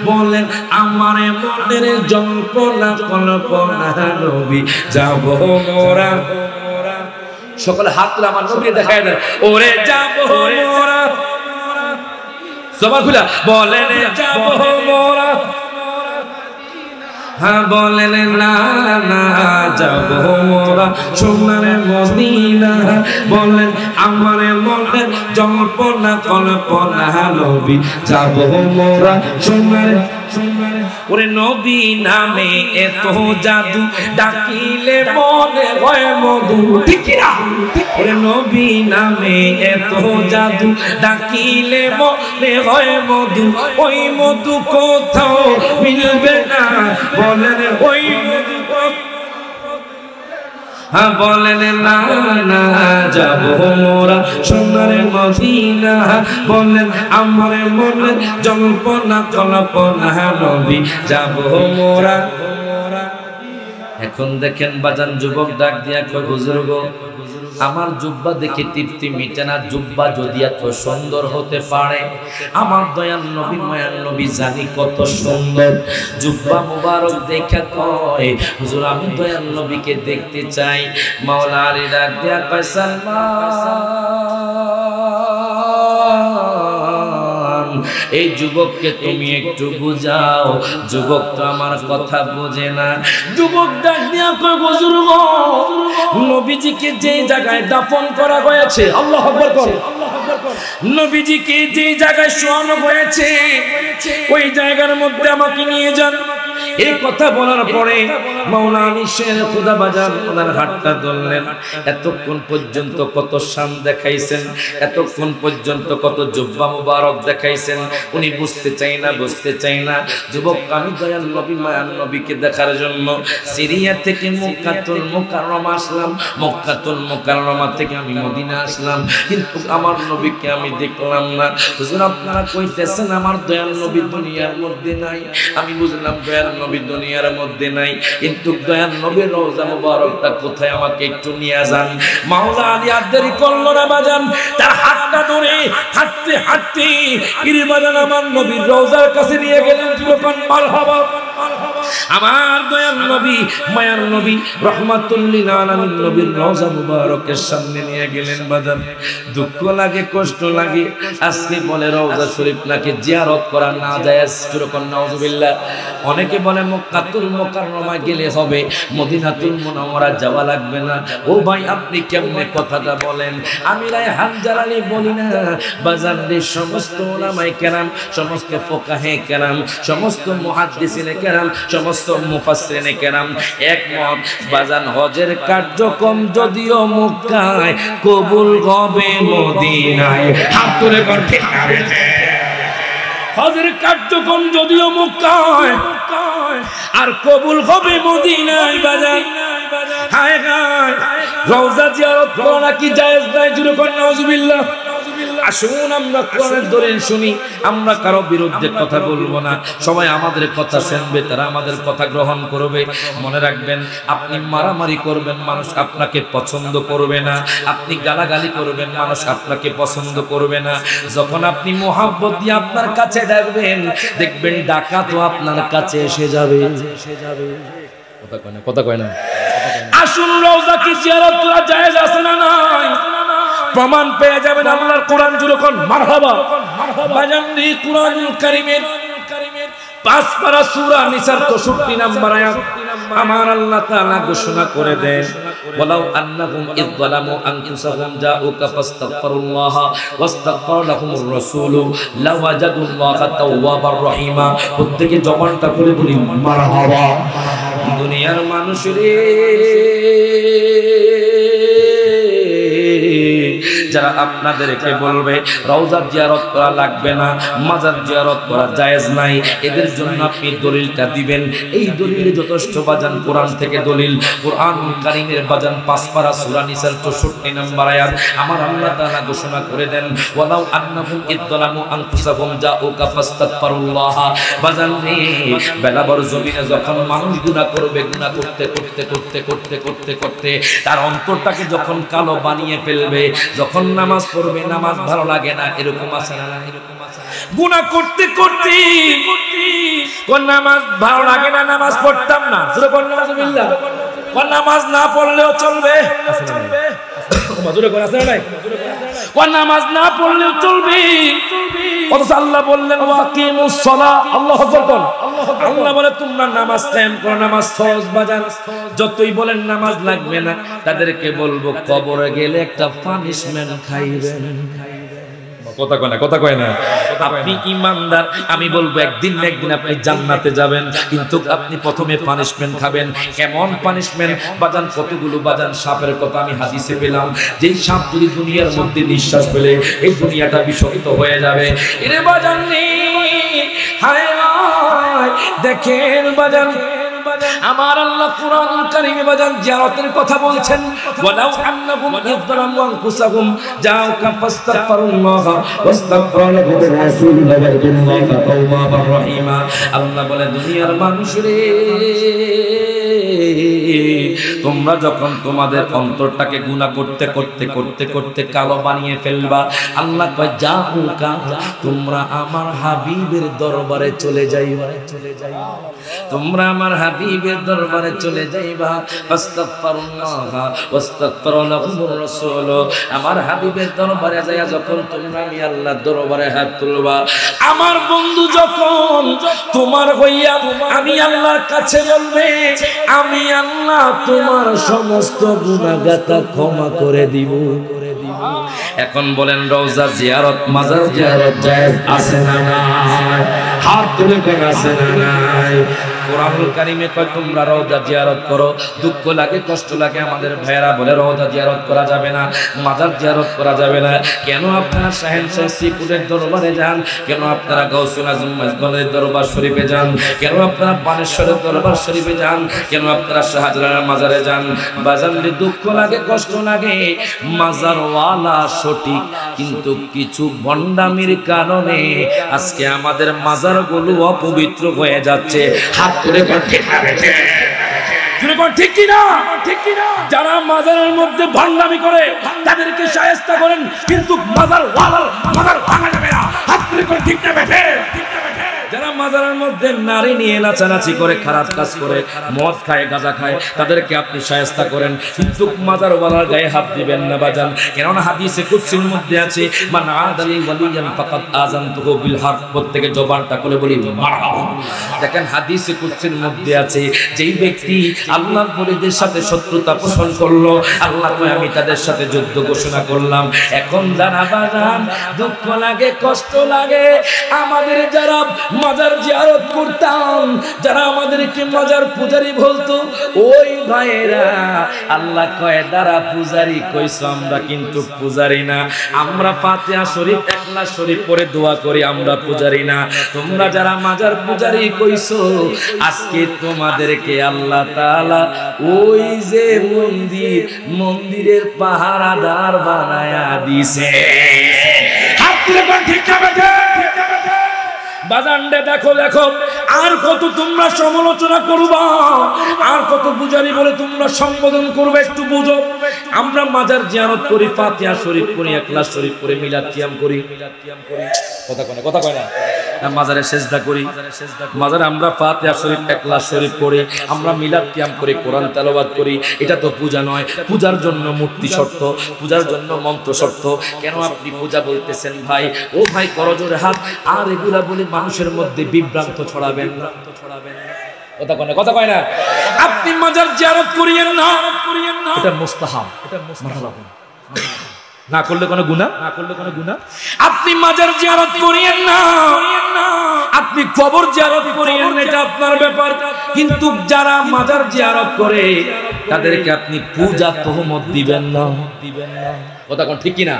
বলেন আমার মনের জল্পনা কল্পনা নবী যাব মোরা। সকলে হাত তুলে আমার নবী দেখায় দেন। ওরে যাব মোরা সবার খুলা, বলেন যাব মোরা। হ্যাঁ বলেন না না যাব মোরা সোনারে মদিনা, বলেন আমার মনে জল্পনা কল্পনা নবী যাব মোরা সোনারে। ওরে নবী নামে এত জাদু, ডাকিলে মনে হয় মধু। ঠিক না? ওরে নবী নামে এত জাদু, ডাকিলে মনে হয় মধু। ওই মধু কোথাও মিলবে না, বলেন ওই মধু। হ্যাঁ বলেন না না যাব মোরা সোনারে মদিনা, বলেন আমার মনে জল্পনা কল্পনা নবী যাব মোরা। এখন দেখেন বাজান যুবক ডাক দিয়া কয় হুজুর গো, আমার জুব্বা দেখে তৃপ্তি মিটে না। জুব্বা যদি এত সুন্দর হতে পারে, আমার দয়াল নবী মায়ার নবী জানি কত সুন্দর। জুব্বা মুবারক দেখা কয় হুজুর আমি দয়াল নবীকে দেখতে চাই। মাওলা আলী ডাক দিয়া কয় সালমান, এই যুবককে তুমি একটু বুঝাও, যুবক তো আমার কথা বোঝে না। যুবক ডাক দিয়া কয় হুজুর গো, নবীজিকে যে জায়গায় দাফন করা হয়েছে, আল্লাহু আকবার কর, নবীজিকে যে জায়গায় শোয়ানো হয়েছে ওই জায়গার মধ্যে আমাকে নিয়ে যান। এই কথা বলার পরে মাওলা আলী শের খুদা বাজার ওনার হাতটা ধরলেন। এতক্ষণ পর্যন্ত কত শান দেখাইছেন, এতক্ষণ পর্যন্ত কত জুব্বা মুবারক দেখাইছেন, উনি বুঝতে চাই না, বুঝতে চাই না। যুবক আমি দয়াল নবী মায়ার নবীকে দেখার জন্য সিরিয়া থেকে মক্কাতুল মুকাররমা আসলাম, মক্কাতুল মুকাররমা থেকে আমি মদিনা আসলাম, কিন্তু আমার নবীকে আমি দেখলাম না। হুজুর আপনারা কইতেছেন আমার দয়াল নবী দুনিয়ার মধ্যে নাই। আমি বুঝলাম দয়াল নবী দুনিয়ার মধ্যে নাই, কিন্তু দয়াল নবীর রওজা মুবারকটা কোথায় আমাকে একটু নিয়ে যান। মাওলা আলী আর দেরি করলো না বাজান, তার হাতটা ধরে হাঁটতে হাঁটতে পীর বাজান আমার নবীর রওজার কাছে নিয়ে গেলেন। যখন মারহাবা আমার দয়াল নবী মায়ার নবী রহমাতুল লিল আলামিন নবীর রওজা মুবারকের সামনে নিয়ে গেলেন বাজান। দুঃখ লাগে, কষ্ট লাগে, আজকে বলে রওজা শরীফ নাকি জিয়ারত করা না জায়েজ। যখন নাউজুবিল্লাহ, অনেকে বলে মক্কাতুল মুকাররমায় গেলে হবে, মদিনাতুল মুনাওয়ারা যাওয়া লাগবে না। ও ভাই আপনি কেমনে কথাটা বলেন? আমি রায়হান জালালী বলি না বাজান, সমস্ত উলামায়ে কেরাম, সমস্ত ফুকাহে কেরাম, সমস্ত মুহাদ্দিসিনে কেরাম, সমস্ত মুফাসসিরিনে কেরাম একমত বাজান, হজের কার্যক্রম যদিও মক্কায় কবুল হবে মদিনায়। হাত তুলে কোন ঠিক না রে? হজের কার্যক্রম যদিও মক্কায় আর কবুল হবে মদিনায় বাজান। হায় হায়, রওজা জিয়ারত করা কি জায়েজ নাই? জুরে কোন নাউজুবিল্লাহ। আসুন আমরা কোরআনের দলিল শুনি, আমরা কারো বিরুদ্ধে কথা বলবো না, সবাই আমাদের কথা শুনবে, তারা আমাদের কথা গ্রহণ করবে। মনে রাখবেন, আপনি মারামারি করবেন, মানুষ আপনাকে পছন্দ করবে না। আপনি গালাগালি করবেন, মানুষ আপনাকে পছন্দ করবে না। যখন আপনি মুহাব্বত দিয়ে আপনার কাছে ডাকবেন, দেখবেন ডাকা তো আপনার কাছে এসে যাবে। কথা কয় না। আসুন রওজা কি জিয়ারত করা জায়েজ আছে না নাই? প্রমাণ পেয়ে যাবেন আল্লাহর কোরআন জুড়ে কোন মারহাবা। বাজাননি কুরআনুল কারীমের 5 পারা সূরা নিসার 64 নম্বর আয়াত আমার আল্লাহ তাআলা ঘোষণা করে দেন, ওয়ালাউ আন্নাহুম ইয যালামু আনফুসাহুম জাউকা ফাস্তাগফিরুল্লাহ ওয়াস্তাগফার লাহুমুর রাসূল লাওয়াজাদুল্লাহা তাওয়াবার রহিমা। প্রত্যেকে জবানটা করে বলি মারহাবা। দুনিয়ার মানুষ রে, যারা আপনাদেরকে বলবে রওজা জিয়ারত করা লাগবে না, মাজার জিয়ারত করা জায়েজ নাই, এদের জন্য আপনি দলিলটা দিবেন। এই দলিলে যথেষ্ট বাজান, কোরআন থেকে দলিল। কোরআনুল কারীমের বাজান 5 পারা সূরা নিসার 64 নম্বর আয়াত আমার আল্লাহ তাআলা ঘোষণা করে দেন, ওয়ালাউ আন্নাহুম ইয যালামু আনফুসাহুম জাউকা ফাস্তাগফিরুল্লাহ। বাজান রে, বেলাবর জমিনে যখন মানুষ গুনাহ করবে, গুনাহ করতে করতে করতে করতে করতে করতে তার অন্তরটাকে যখন কালো বানিয়ে ফেলবে, যখন নামাজ পড়বে নামাজ ভালো লাগে না, এরকম আছে না? গুনাহ করতে করতে কোন নামাজ ভালো লাগে না, নামাজ পড়তাম না, জোরে বল নাউজুবিল্লাহ। কোন নামাজ না পড়লেও চলবে, জোরে কোন আছে না নাই? কোন নামাজ না পড়লেও চলবে, অথচ আল্লাহ বললেন ওয়াকিমুস সালাহ। আল্লাহু আকবার। আল্লাহ বলে তোমরা নামাজ কায়েম করো, নামাজ ফরজ বাজান। যতই বলেন নামাজ লাগবে না, তাদেরকে বলবো কবরে গেলে একটা পানিশমেন্ট খাইবেন। কথা কয় না। আপনি ইমানদার, আমি বলবো একদিন না একদিন আপনি জান্নাতে যাবেন, কিন্তু আপনি প্রথমে পানিশমেন্ট খাবেন। কেমন পানিশমেন্ট বাজান? কতগুলো বাজান সাপের কথা আমি হাদিসে পেলাম, যেই সাপ যদি দুনিয়ার মধ্যে নিঃশ্বাস ফেলে এই দুনিয়াটা বিষাক্ত হয়ে যাবে। এরে বাজান হায় হায়, দেখেন বাজান আমার আল্লাহ কুরআনুল কারীমে বাজান জিয়ারতের কথা বলছেন, ওয়ালাউ আন্নাহুম ইয যালামু আনফুসাহুম জাউকা ফাস্তাগফিরুল্লাহ ওয়াস্তাগফার লাহুমুর রাসূল লাওয়াজাদুল্লাহা তাওয়াবার রহিমা। আল্লাহ বলে দুনিয়ার মানুষ রে, তোমরা যখন তোমাদের অন্তরটাকে গুনাহ করতে করতে করতে করতে কালো বানিয়ে ফেলবা, আল্লাহ কয় জাউকা, তোমরা আমার হাবিবের দরবারে চলে যাইবা, তোমরা আমার হাবিবের দরবারে চলে যাইবা। ফাস্তাগফিরুল্লাহ ওয়াস্তাগফির লাহুমুর রাসূল। আমার হাবিবের দরবারে যায়া যখন তোমরা আমি আল্লাহর দরবারে হাত তুলবা, আমার বন্ধু যখন তোমার হইয়া আমি আল্লাহর কাছে বলবে, আমি আল্লাহ তোমার সমস্ত গুনাহগাতা ক্ষমা করে দিব। এখন বলেন রওজা জিয়ারত মাজার জিয়ারত জায়েজ আছে না নাই? হাত তুলে কোন আছে না নাই? কোরআনুল কারীমে কয় তোমরা রওজা জিয়ারত করো। দুঃখ লাগে, কষ্ট লাগে, আমাদের ভাইয়েরা বলে রওজা জিয়ারত করা যাবে না, মাজার জিয়ারত করা যাবে না। কেন আপনারা শাহেনশাহ শ্রীপুরের দরবারে যান? কেন আপনারা গাউসুল আজম মসজিদের দরবার শরীফে যান? কেন আপনারা বানেশ্বরের দরবার শরীফে যান? কেন আপনারা শাহজালালের মাজারে যান? বাজারে দুঃখ লাগে, কষ্ট লাগে, মাজারওয়ালা সঠিক, কিন্তু কিছু ভণ্ডামির কারণে আজকে আমাদের মাজারগুলো অপবিত্র হয়ে যাচ্ছে। হাত ঠিক কিনা? যারা মাজারের মধ্যে ভণ্ডামি করে তাদেরকে শায়েস্তা করেন, কিন্তু মাজার ভাঙা যাবে না। হাত তুলে করে ঠিক না বেঠে? যারা মাজারের মধ্যে নারী নিয়ে নাচানাচি করে, খারাপ কাজ করে, মদ খায়, গাঁজা খায়, তাদেরকে আপনি শায়েস্তা করেন, কিন্তু মাজার ওয়ালার গায়ে হাত দিবেন না বাজান। কেননা হাদিসে কুদসির মধ্যে আছে, মান আদালি ওয়ালিয়ান ফাকাদ আযানতুহু বিল হক। প্রত্যেকে জবানটা খুলে বলি মারহাবা। দেখেন হাদিসে কুদসির মধ্যে আছে, যেই ব্যক্তি আল্লাহর ওলিদের সাথে শত্রুতা পোষণ করলো, আল্লাহ কয় আমি তাদের সাথে যুদ্ধ ঘোষণা করলাম। এখন যারা বাজান দুঃখ লাগে, কষ্ট লাগে, আমাদের যারা মাজার জিয়ারত করতাম, যারা আমাদেরকে মাজার পূজারি বলতো, ওই ভাইয়েরা আল্লাহ কয় দ্বারা পূজারি কইছো, আমরা কিন্তু পূজারি না। আমরা ফাতিহা শরীফ, ইখলাস শরীফ পড়ে দোয়া করি, আমরা পূজারি না। তোমরা যারা মাজার পূজারি কইছো, আজকে তোমাদেরকে আল্লাহ তাআলা ওই যে মন্দিরের পাহারাদার বানায়া দিছে। হাত তুলে কোন ঠিক যাবে? বাজানডে দেখো আর কত তোমরা সমালোচনা করবা, আর কত পূজারি বলে তোমরা সম্বোধন করবে। একটু বুঝো, আমরা মাজার জিয়ারত করি, ফাতিহা শরীফ করি, ইখলাস শরীফ করি, মিলাদ কিয়াম করি, কথা কয় না, মাজারে সেজদা করি, মাজারে আমরা ফাতিহা শরীফ, ইখলাস শরীফ করি, আমরা মিলাদ কিয়াম করি, কোরআন তেলাওয়াত করি। এটা তো পূজা নয়। পূজার জন্য মূর্তি শর্ত, পূজার জন্য মন্ত্র শর্ত। কেন আপনি পূজা বলতেছেন ভাই? ও ভাই করজোরে হাত। আর এগুলা বলে মানুষের মধ্যে বিভ্রান্ত ছড়াবেন না, কথা কয় না। আপনি মাজার জিয়ারত করিয়েন না, এটা মুস্তাহাব, না করলে কোনো গুনাহ, আপনি মাজার জিয়ারত করিয়েন না, আপনি কবর জিয়ারত করিয়েন না, এটা আপনার ব্যাপার। কিন্তু যারা মাজার জিয়ারত করে তাদেরকে আপনি পূজা তহমত দিবেন না। কথা কোন ঠিক কিনা?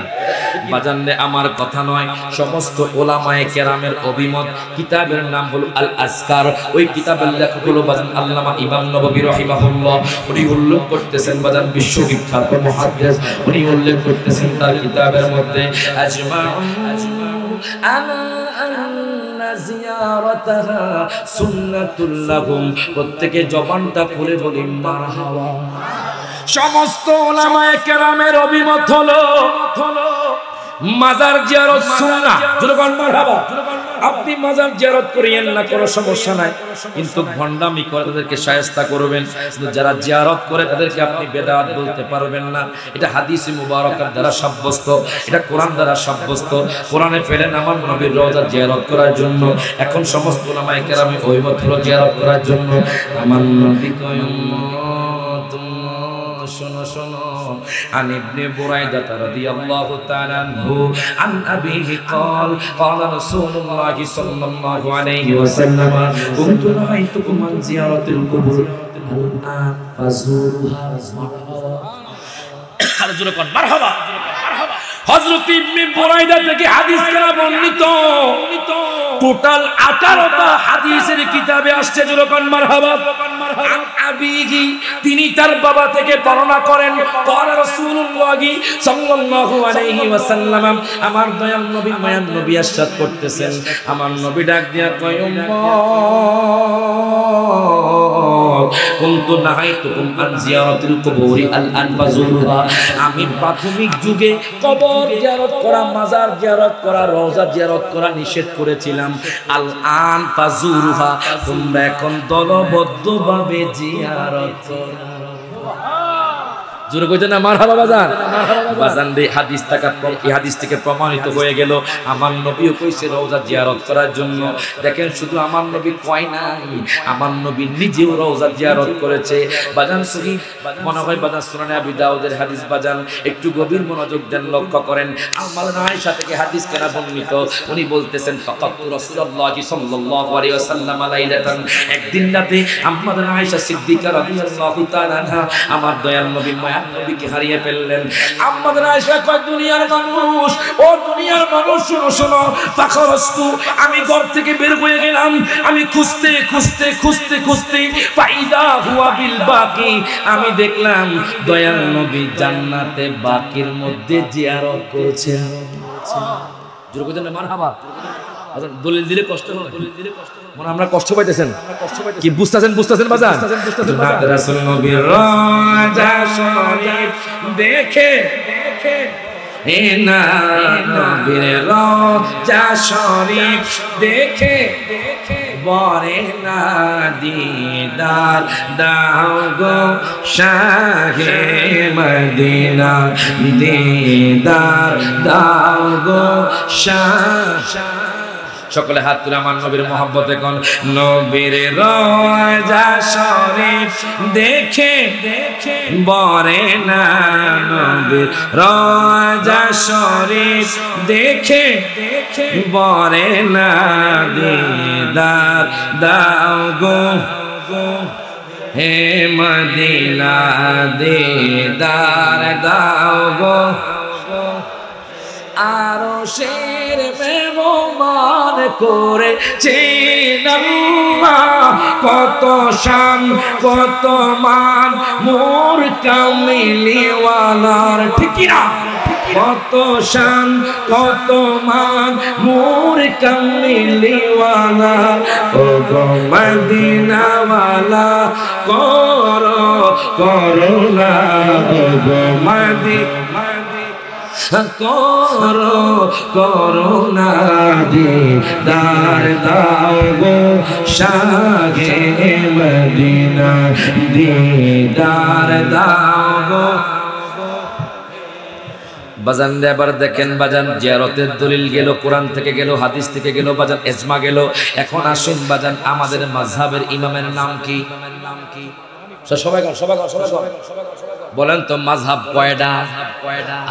বাজাননে আমার কথা নয়, সমস্ত ওলামায়ে কেরামের অভিমত। কিতাবের নাম হলো আল আজকার। ওই কিতাবের লেখক হলো বাজান আল্লামা ইমাম নববী রাহিমাহুল্লাহ। উনি উল্লেখ করতেছেন বাজান বিশ্ববিখ্যাত মুহাদ্দিস, উনি উল্লেখ করতেছেন তার কিতাবের মধ্যে আজমাউ আলা আন্না জিয়ারাতাহা সুন্নাতুল লাহুম। প্রত্যেকে জবানটা খুলে বলি মারহাবা। সমস্ত উলামায়ে কেরামের অভিমত হলো মাজার জিয়ারত সুন্নাহ। জনগণ মারহাবা। আপনি মাজার জিয়ারত করিয়েন না, কোনো সমস্যা নাই, কিন্তু ভণ্ডামি করে তাদেরকে শায়েস্তা করবেন। কিন্তু যারা জিয়ারত করে তাদেরকে আপনি বেদাত বলতে পারবেন না। এটা হাদিসে মুবারাকার দ্বারা সাব্যস্ত, এটা কোরআন দ্বারা সাব্যস্ত। কোরআনে ফেলেন আমার নবীর রওজা জিয়ারত করার জন্য। এখন সমস্ত উলামায়ে কেরামে অভিমত হলো জিয়ারত করার জন্য। আমার নবী কয় শোনো عن ابن بريدة رضي الله تعالى عنه عن أبيه قال قال رسول الله صلى الله عليه وسلم كنت نهيتكم عن زيارة القبور الآن فزوروها مرحبا। হযরত ইবনে বুরাইদা থেকে হাদিস কারা বর্ণিত, টোটাল 18টা হাদিসের কিতাবে আসছে। যখন মারহাবা। আবিহি, তিনি তার বাবা থেকে বর্ণনা করেন, قال রাসূলুল্লাহ সাল্লাল্লাহু আলাইহি ওয়াসাল্লাম, আমার দয়াল নবী মায়ান নবী ইরশাদ করতেছেন, আমার নবী ডাক দিয়া কয় কুনতু নাহাইতুকুম আন জিয়ারাতিল কুবুরি আল-আন ফাজুরুহা। আমি প্রাথমিক যুগে কবর জিয়ারত করা, মাজার জিয়ারত করা, রওজা জিয়ারত করা নিষেধ করেছিলাম। আল-আন ফাজুরুহা, তোমরা এখন দলবদ্ধভাবে জিয়ারত করো। জোরে কইতেন না মারহাবা বাজান। বাজান রে হাদিস এই হাদিস থেকে প্রমাণিত হয়ে গেল আমার নবীও কইছে রওজা জিয়ারত করার জন্য। দেখেন শুধু আমার নবী কয় নাই, আমার নবী নিজেও রওজা জিয়ারত করেছে। বাজান সহি মনে হয় বাজান সুনানে আবি দাউদের হাদিস। বাজান একটু গভীর মনোযোগ দেন, লক্ষ্য করেন। আম্মাজান আয়েশা থেকে হাদিস কেনা বর্ণিত, উনি বলতেছেন ফাকাতু রাসূলুল্লাহ সাল্লাল্লাহু আলাইহি ওয়াসাল্লাম লাইলাতান, একদিন রাতে আম্মাজান আয়েশা সিদ্দিকা রাদিয়াল্লাহু তাআলা আনহা আমার দয়াল নবী নবীকে হারিয়ে ফেললেন। আম্মাজান আয়েশা কয় দুনিয়ার মানুষ, ও দুনিয়ার মানুষ শোনো শোনো, ফাখরাস্তু, আমি ঘর থেকে বের হয়ে গেলাম। আমি খুঁজতে খুঁজতে খুঁজতে খুঁজতে ফাইদা হুয়া বিল বাকি, আমি দেখলাম দয়াল নবী জান্নাতে বাকির মধ্যে জিয়ারত করেছেন। জোরে কইতেন না মারহাবা। দলিল দিলে কষ্ট হয়, মনে আমরা কষ্ট পাইতেছেন, কি বুঝতেছেন বাজার? রাসূল নবীর রওজা শরীফ দেখে না, নবীর রওজা শরীফ দেখে বরে না দিদার দাও গো শাহে মদিনা, দিদার দাও গো শাহ। সকলে হাত তুলে আমার নবীর মহব্বতে কোন নবীর রওজা শরীফ দেখে বরে না, নবীর রওজা শরীফ দেখে বরে না দিদার দাও গো হে মদিনা, দিদার দাও গো। আরো শের মেহমান করেছেন আল্লাহ, কত শান কত মান মোর কামলিওয়ালার, ঠিক না? কত শান কত মান মোর কামলিওয়ালা, ও গো মদিনাওয়ালা করো করুণা, ও গো মদিনা করো করুণা, দিদার দাও গো শাহে মদিনা, দিদার দাও গো। বাজান এবার দেখেন বাজান, জিয়ারতের দলিল গেল, কোরআন থেকে গেল, হাদিস থেকে গেল, বাজান ইজমা গেল। এখন আসুন বাজান, আমাদের মাযহাবের ইমামের নাম কি? সবাই বলেন তো মাযহাব কয়টা?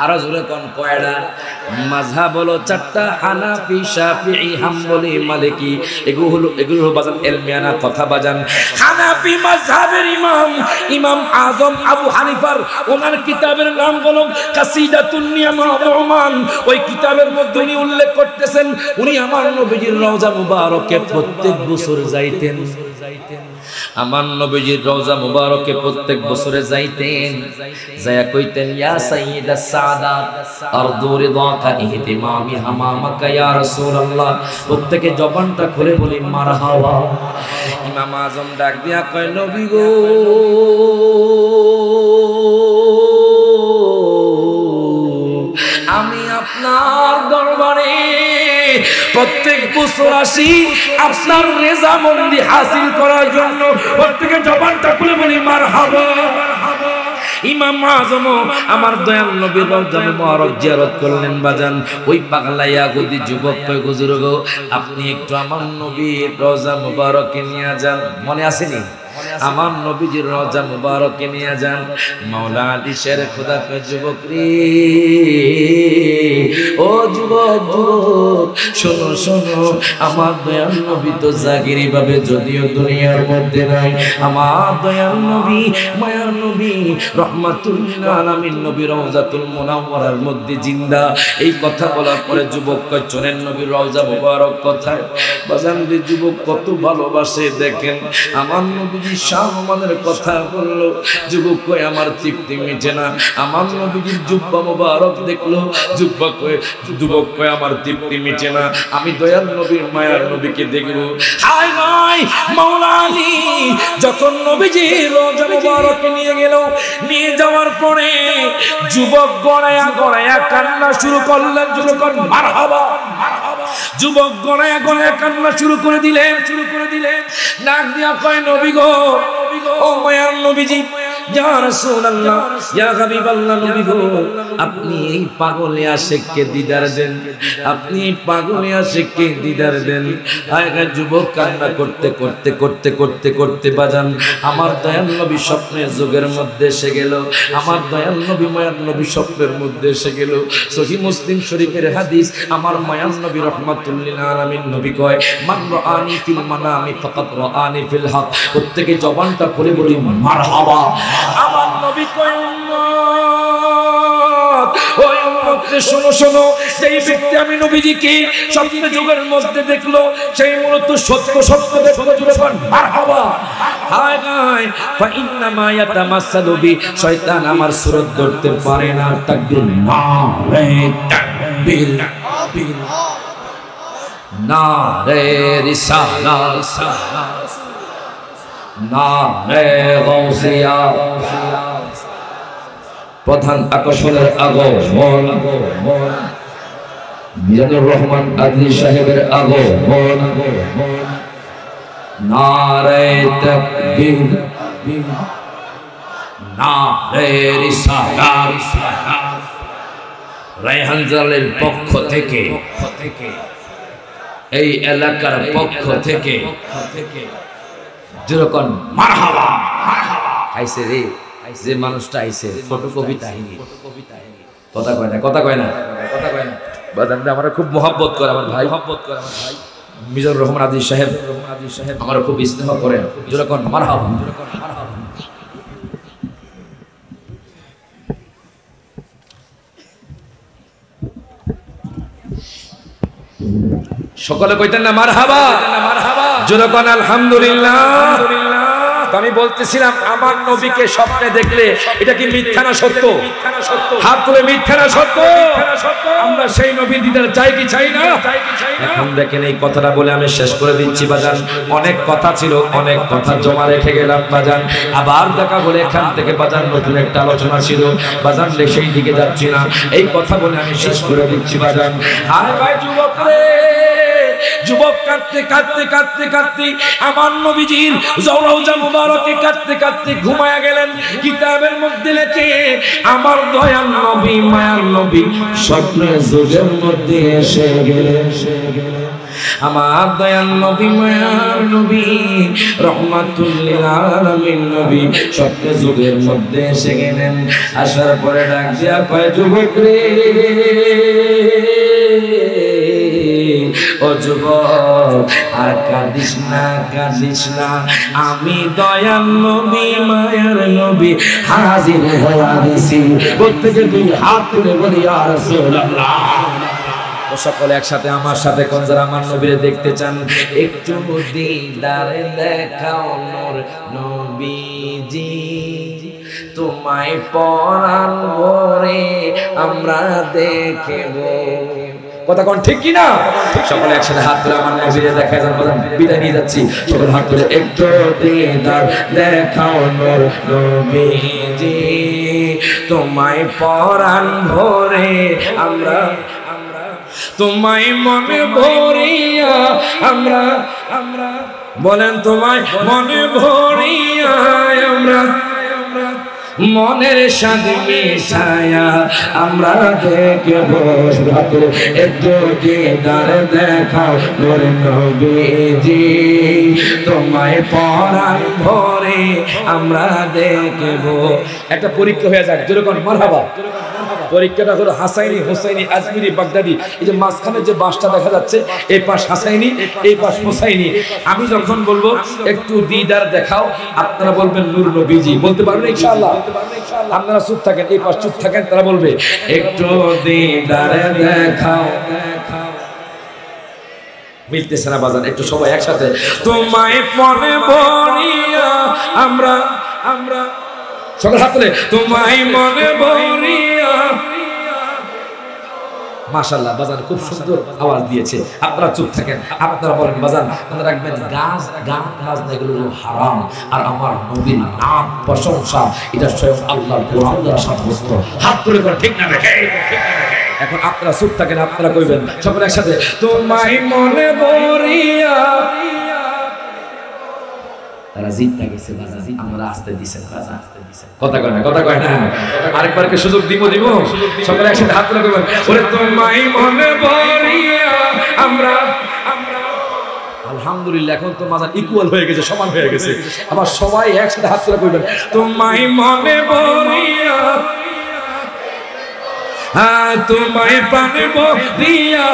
আরো জোরে কোন কয়টা? মাযহাব হলো চারটা, হানাফি, শাফিঈ, হাম্বলি, মালিকি। এগুলো হলো বাজান ইলমিয়ানা কথা বাজান। হানাফি মাযহাবের ইমাম আযম আবু হানিফার ওনার কিতাবের নাম হলো কাসিদাতুন নিয়ামা রহমান। ওই কিতাবের মধ্যে উনি উল্লেখ করতেছেন, উনি আমার নবীজির রওজা মুবারকে প্রত্যেক বছর যাইতেন। আমার নবীজির রওজা মুবারকে প্রত্যেক বছরে যাইতেন, যায়া কইতেন ইয়া সাইয়্যিদাস সাদাত আরদু রিদাকা ইহতিমামি হামামাকা ইয়া রাসূলুল্লাহ। প্রত্যেকে জবানটা খুলে বলি মারহাবা। ইমাম আযম ডাক দিয়া কয়, নবী গো আমি আপনার দরবারে প্রত্যেক বছর আসি আপনার রেজামন্দি হাসিল করার জন্য। প্রত্যেকে জবানটা খুলে বলি মারহাবা। ইমাম আযম আমার দয়াল নবীর রওজা মুবারক জিয়ারত করলেন বাজান। ওই পাগলা ইয়াহুদি যুবক কয়, হুজুর গো আপনি একটু আমার নবীর রওজা মুবারকে নিয়ে যান। মনে আসেনি? আমার নবীজির রওজা মুবারকে নিয়ে যান। মাওলা আলী শের খোদা কয়, যুবক রে, ও যুবক শোনো শোনো, আমার দয়াল নবী তো জাগিরি ভাবে যদিও দুনিয়ার মধ্যে নাই, আমার দয়াল নবী মায়ার নবী রহমাতুল আলামিন নবী রওজাতুল মুনাওয়ারার মধ্যে জিন্দা। এই কথা বলার পরে যুবক কয়, চলেন নবীর রওজা মুবারক কোথায়? বাজান রে, যুবক কত ভালোবাসে দেখেন। আমার নবীজি শাহমানের কথা বললো, যুবক কয় আমার তৃপ্তি মিটে না। আমার নবীজির জুব্বা মুবারক দেখলো, যুবক কয় আমার তৃপ্তি মিটে না, আমি দয়াল নবীর মায়ার নবীকে দেখবো। হায় হায়, মাওলা আলী যখন নবীজির রওজা মুবারকে নিয়ে গেল, নিয়ে যাওয়ার পরে যুবক গড়ায়া গড়ায়া কান্না শুরু করলেন। যুবক মারহাবা। যুবক গড়ায়া গড়ায়া কান্না শুরু করে দিলেন। ডাক দিয়া কয়, নবী গো, ও মায়ার নবীজি, ইয়া রাসূলুল্লাহ, ইয়া হাবিবাল্লাহ, নবী গো আপনি এই পাগলে আশিককে দিদার দেন, আপনি এই পাগলে আশিককে দিদার দেন। হায় হায়, যুবক কান্না করতে করতে করতে করতে করতে বাজান আমার দয়াল নবী স্বপ্নের যুগের মধ্যে এসে গেল। আমার দয়াল নবী মায়ার নবী স্বপ্নের মধ্যে এসে গেল। সহিহ মুসলিম শরীফের হাদিস, আমার মায়ার নবী রাহমাতুল লিল আলামিন নবী কয়, মান রাআনি ফিল মানামি ফাকাত রাআনি ফিল হক। প্রত্যেকে জবানটা খুলে বলি মারহাবা। আমার নবী কয়, উম্মত, ওই উম্মতকে শোনো শোনো, সেই ব্যক্তি আমি নবীজিকে স্বপ্নের যুগের মধ্যে দেখলো, সেই মূলত সত্য দেখলো। যুবক মারহাবা। হায় হায়, ফা ইন্নামা ইয়াতামাসসালু বি, শয়তান আমার সুরত ধরতে পারে না। তাকবীর, নারে তাকবীর। নারে রিসালাত, নারে গাউসিয়া, প্রধান আকর্ষণের আগমন, মিজানুর রহমান আদলি সাহেবের আগমন, নারে তাকবীর, নারে রিসালাত। রায়হান জালালের পক্ষ থেকে, এই এলাকার পক্ষ থেকে যেরকম মারহাবা আইছে রে, যে মানুষটা আইছে ফটোকপি তাহিনী, কথা কয় না, কথা কয় না, কথা কয় না। বাজানরা আমরা খুব মহব্বত করে আমার ভাই, মহব্বত করে আমার ভাই মিজানুর রহমান আদলি সাহেব, আমার খুব স্নেহ করেন। যেরকম মারহাবা, যেরকম মারহাবা। সকলে কইতেন না মারহাবা, যেরকম আলহামদুলিল্লাহ। আমি বলতেছিলাম আমার নবীকে স্বপ্নে দেখলে এটা কি মিথ্যা না সত্য? হাত তুলে মিথ্যা না সত্য? আমরা সেই নবীর দিদার চাই কি চাই না? এখন দেখেন এই কথাটা বলে আমি শেষ করে দিচ্ছি বাজান। অনেক কথা ছিল, অনেক কথা জমা রেখে গেলাম বাজান। আবার দেখা বলে এখান থেকে বাজান নতুন একটা আলোচনা ছিল বাজান, সেই দিকে যাচ্ছি না। এই কথা বলে আমি শেষ করে দিচ্ছি বাজান। আরে ভাই যুবক রে, যুবক কাঁদতে কাঁদতে কাঁদতে কাঁদতে আমার নবীজির রওজা মুবারকে কাঁদতে কাঁদতে ঘুমায়া গেলেন। কিতাবের মধ্যে লেখে আমার দয়াল নবী, মায়ার নবী স্বপ্নে যুগের মধ্যে এসে গেলেন। আমার দয়াল নবী, মায়ার নবী, রহমাতুল লিল আলামিন নবী স্বপ্নে যুগের মধ্যে এসে গেলেন। আসার পরে ডাক দিয়া কয়, যুবক রে, ও যুবক আর কাঁদিস না, কাঁদিস না, আমি দয়াল নবী, মায়ার নবী হাজির হয়ে গেছি। প্রত্যেকে দুই হাত তুলে বলি ইয়া রাসূলুল্লাহ। সকলে একসাথে আমার সাথে কোন যারা আমার নবীরে দেখতে চান, একটু দিদারে দেখাও নূর নবীজি, তোমায় পরাণ ভরে আমরা দেখব। কথা কোন ঠিক কি না? সকলে একসাথে হাত তুলে আমার নবীরে দেখায় যান, বিদায় নিয়ে যাচ্ছি। সকলে হাত তুলে একটু দিদার দেখাও নূর নবীজি, তোমায় পরাণ ভরে আমরা, তোমায় মনে ভরিয়া আমরা, আমরা বলেন তোমায় মনে ভরিয়া আমরা, মনের স্বাদ মিশায়া আমরা দেখব। একটু দিদার দেখাও নূর নবীজি, তোমায় পরাণ ভরে আমরা দেখব। একটা পরীক্ষা হয়ে যাক, যেরকম মারহাবা। পরীক্ষাটা হলো হাসাইনি, হুসাইনি, আজমিরি, বাগদাদি। এই যে মাঝখানে যে বাসটা দেখা যাচ্ছে, এই পাশ হাসাইনি, এই পাশ হুসাইনি। আমি যখন বলবো একটু দিদার দেখাও, আপনারা বলবেন নূর নবীজি। বলতে পারবেন ইনশাআল্লাহ? আপনারা চুপ থাকেন, এই পাশ চুপ থাকেন, তারা বলবে একটু দিদার দেখাও। মিলতেছে না বাজান, একটু সবাই একসাথে, তোমায় মনে ভরিয়া আমরা, আমরা সকল হাত তুলে তোমায় মনে ভরিয়া। মাশাআল্লাহ বাজান খুব সুন্দর আওয়াজ দিয়েছে। আপনারা চুপ থাকেন, আপনারা বলেন বাজান, মনে রাখবেন গান বাজনা এগুলো হারাম, আর আমার নবীর নাম প্রশংসা এটা স্বয়ং আল্লাহর কোরআন দ্বারা সাব্যস্ত। হাত তুলে করে ঠিক না দেখে। এখন আপনারা চুপ থাকেন, আপনারা কইবেন সকলে একসাথে, তোমায় মনে ভরিয়া। তারা জিতটা গেছে বাজার, আমরা আসতে দিছেন বাজার, কথা কয় না, কথা কয় না। আরেকবারকে সুযোগ দিব, দিব। সকলে একসাথে হাত তুলে কইবেন, ওরে তোমায় মনে ভরিয়া আমরা, আমরা। আলহামদুলিল্লাহ এখন তো মাজার ইকুয়াল হয়ে গেছে, সমান হয়ে গেছে। আবার সবাই একসাথে হাত তুলে কইবেন, তোমায় মনে ভরিয়া, তোমায় প্রাণে ভরিয়া,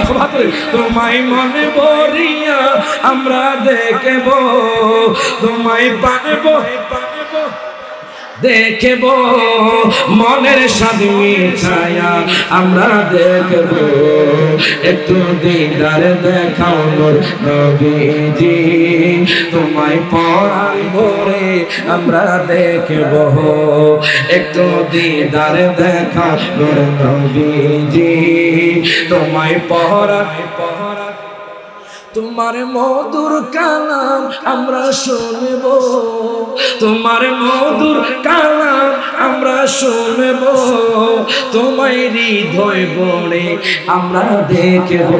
তোমায় মনে ভরিয়া আমরা দেখব, তোমায় প্রাণে দেখব, মনের স্বাদ মিঠায়া আমরা দেখব। একটু দিদার দেখাও নূর নবীজি, তোমায় পরাণ ভরে আমরা দেখব। একটু দিদার দেখাও নূর নবীজি, তোমায় পরাণ, তোমার মধুর কালাম আমরা শুনব, তোমার মধুর কালাম আমরা শুনব, তোমায় হৃদয় বলে আমরা দেখব।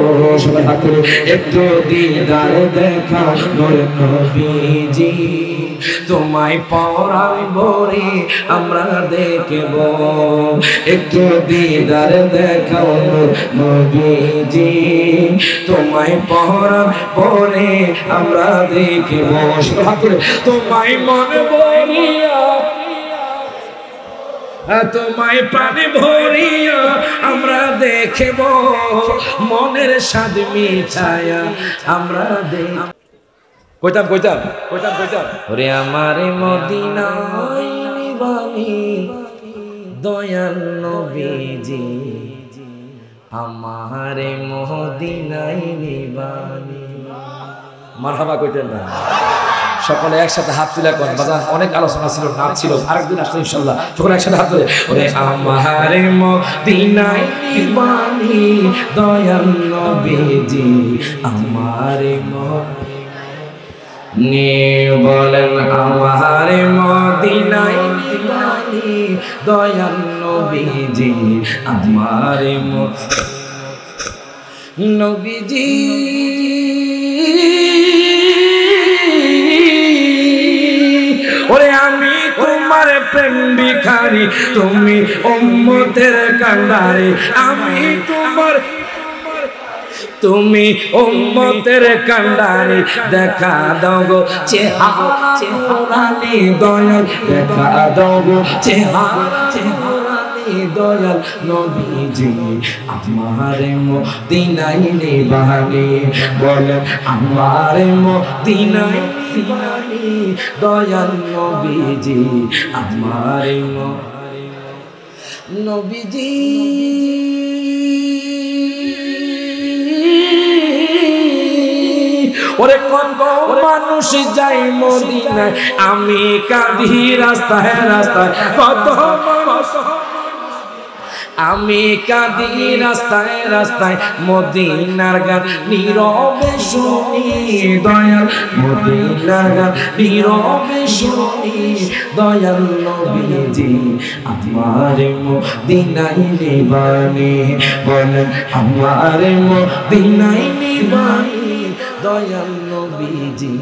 একটু দিদার দেখা নূর নবীজি, তোমায় পরাণ ভরে আমরা দেখব। একটু দিদার দেখা নূর নবীজি, তোমায় পরাণ ভরে আমরা দেখব। তোমায় মন ভরিয়া, তোমায় প্রাণে ভরিয়া আমরা দেখব, মনের স্বাদ মিঠায়া আমরা দেখ। কইতাম কইতাম কইতাম কইতাম ওরে আমার মদিনায় নিবানি দয়াল নবীজি, আমার মদিনায় নিবানি। মারহাবা কইতেন না সকলে একসাথে হাত তুলে কোন বাজান। অনেক আলোচনা ছিল, নাচ ছিল, আরেকদিন আসলে ইনশাআল্লাহ সকলে একসাথে হাত তুলে ওরে আমার মদিনায় নিবানি দয়াল নবীজি, আমার নে বলেন আমার মদিনায় নিবানি দয়াল নবীজি, আমার নবীজি। ওরে আমি তোমার প্রেম ভিখারি, তুমি উম্মতের কান্ডারি, আমি তোমার তুমি উম্মতের কান্ডারি, দেখা দাও গো চেহারা চেহারানি দয়াল, দেখা দাও গো চেহারা চেহারানি দয়াল নবীজি, আমার মদিনায় নিবানি। বলেন আমার মদিনায় নিবানি দয়াল নবীজি, আমার নবীজি। ওরে কত মানুষ যাই মদিনায়, আমি কাঁদি রাস্তায় রাস্তায়, কত মানুষ আমি কাঁদি রাস্তায় রাস্তায়, মদিনার গান নীরবে শুনি দয়াল, মদিনার গান নীরবে শুনি দয়াল নবীজি, আমার মদিনায় নিবানি। বলেন আমার মদিনায় নিবানি দয়াল নবীজি,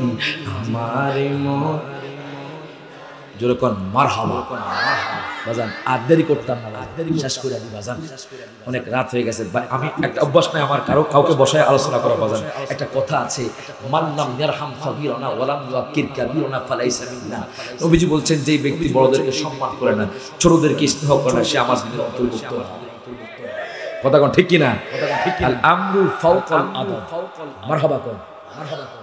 আমার জোরে কোন মারহাবা বাজান। আর দেরি করতাম না, শেষ করে দিই বাজান, অনেক রাত হয়ে গেছে। আমি একটা অভ্যাস নাই আমার কাউকে বসায় আলোচনা করা বাজান। একটা কথা আছে, মান লাম ইয়ারহাম সাগীরানা ওয়া লাম ইউকির কাবীরানা ফালাইসা মিন্না। নবীজি বলছেন যে ব্যক্তি বড়দেরকে সম্মান করে না, ছোটদেরকে স্নেহ করে না, সে আমার দিনের অন্তর্ভুক্ত না। কথা কোন ঠিক কি না? আল আমরু ফাওকাল আদব। মারহাবা কোন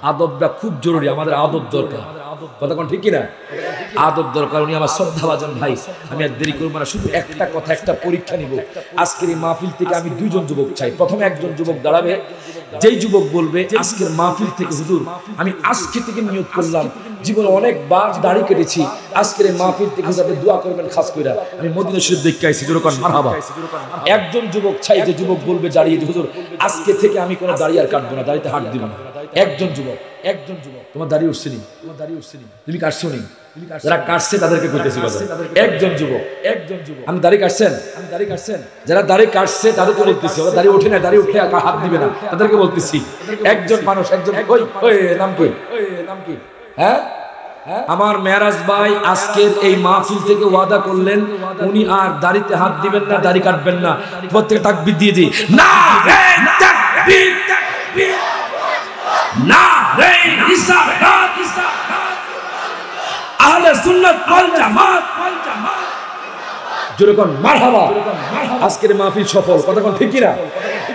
আদবটা খুব জরুরি, আমাদের আদব দরকার। কথা কোন ঠিক কি না? আদব দরকার। উনি আমার শ্রদ্ধাভাজন ভাই, আমি আর দেরি করবো না, শুধু একটা কথা, একটা পরীক্ষা নিব। আজকের এই মাহফিল থেকে আমি দুইজন যুবক চাই। প্রথমে একজন যুবক দাঁড়াবে, যেই যুবক বলবে আজকের মাহফিল থেকে হুজুর আমি আজকে থেকে নিয়ত করলাম, জীবনে অনেকবার দাড়ি কেটেছি, আজকের এই মাহফিল থেকে আপনি দোয়া করবেন খাস কইরা, আমি মদিনা শরীফ দেখতে আইছি, জোরে কোন মারহাবা। একজন যুবক চাই যে যুবক বলবে দাঁড়িয়ে, হুজুর আজকে থেকে আমি কোনো দাড়ি আর কাটবো না, দাড়িতে হাত দিব না। একজন যুবক, একজন যুবক। তোমার দাড়ি উঠছে নি, তোমার দাড়ি উঠছে নি, তুমি কাটছো নি, যারা কাটছে তাদেরকে কইতেছি কথা। একজন যুবক, একজন যুবক, আমি দাড়ি কাটছেন, আমি দাড়ি কাটছেন, যারা দাড়ি কাটছে তাদেরকে বলতেছি, ওরা দাড়ি ওঠে না, দাড়ি উঠে হাত দিবে না, তাদেরকে বলতেছি। একজন মানুষ, একজন, ওই ওই নাম কি, ওই নাম কি? হ্যাঁ, আমার মেরাজ ভাই আজকের এই মাহফিল থেকে ওয়াদা করলেন উনি আর দাড়িতে হাত দিবেন না, দাড়ি কাটবেন না। প্রত্যেকে তাকবীর দিয়ে দিই, না রে তাকবীর, তাকবীর, না রে রিসালাত, আহলে সুন্নাত ওয়াল জামাত, জোরে কোন মারহাবা। আজকের মাহফিল সফল। কথা কোন ঠিক কি না?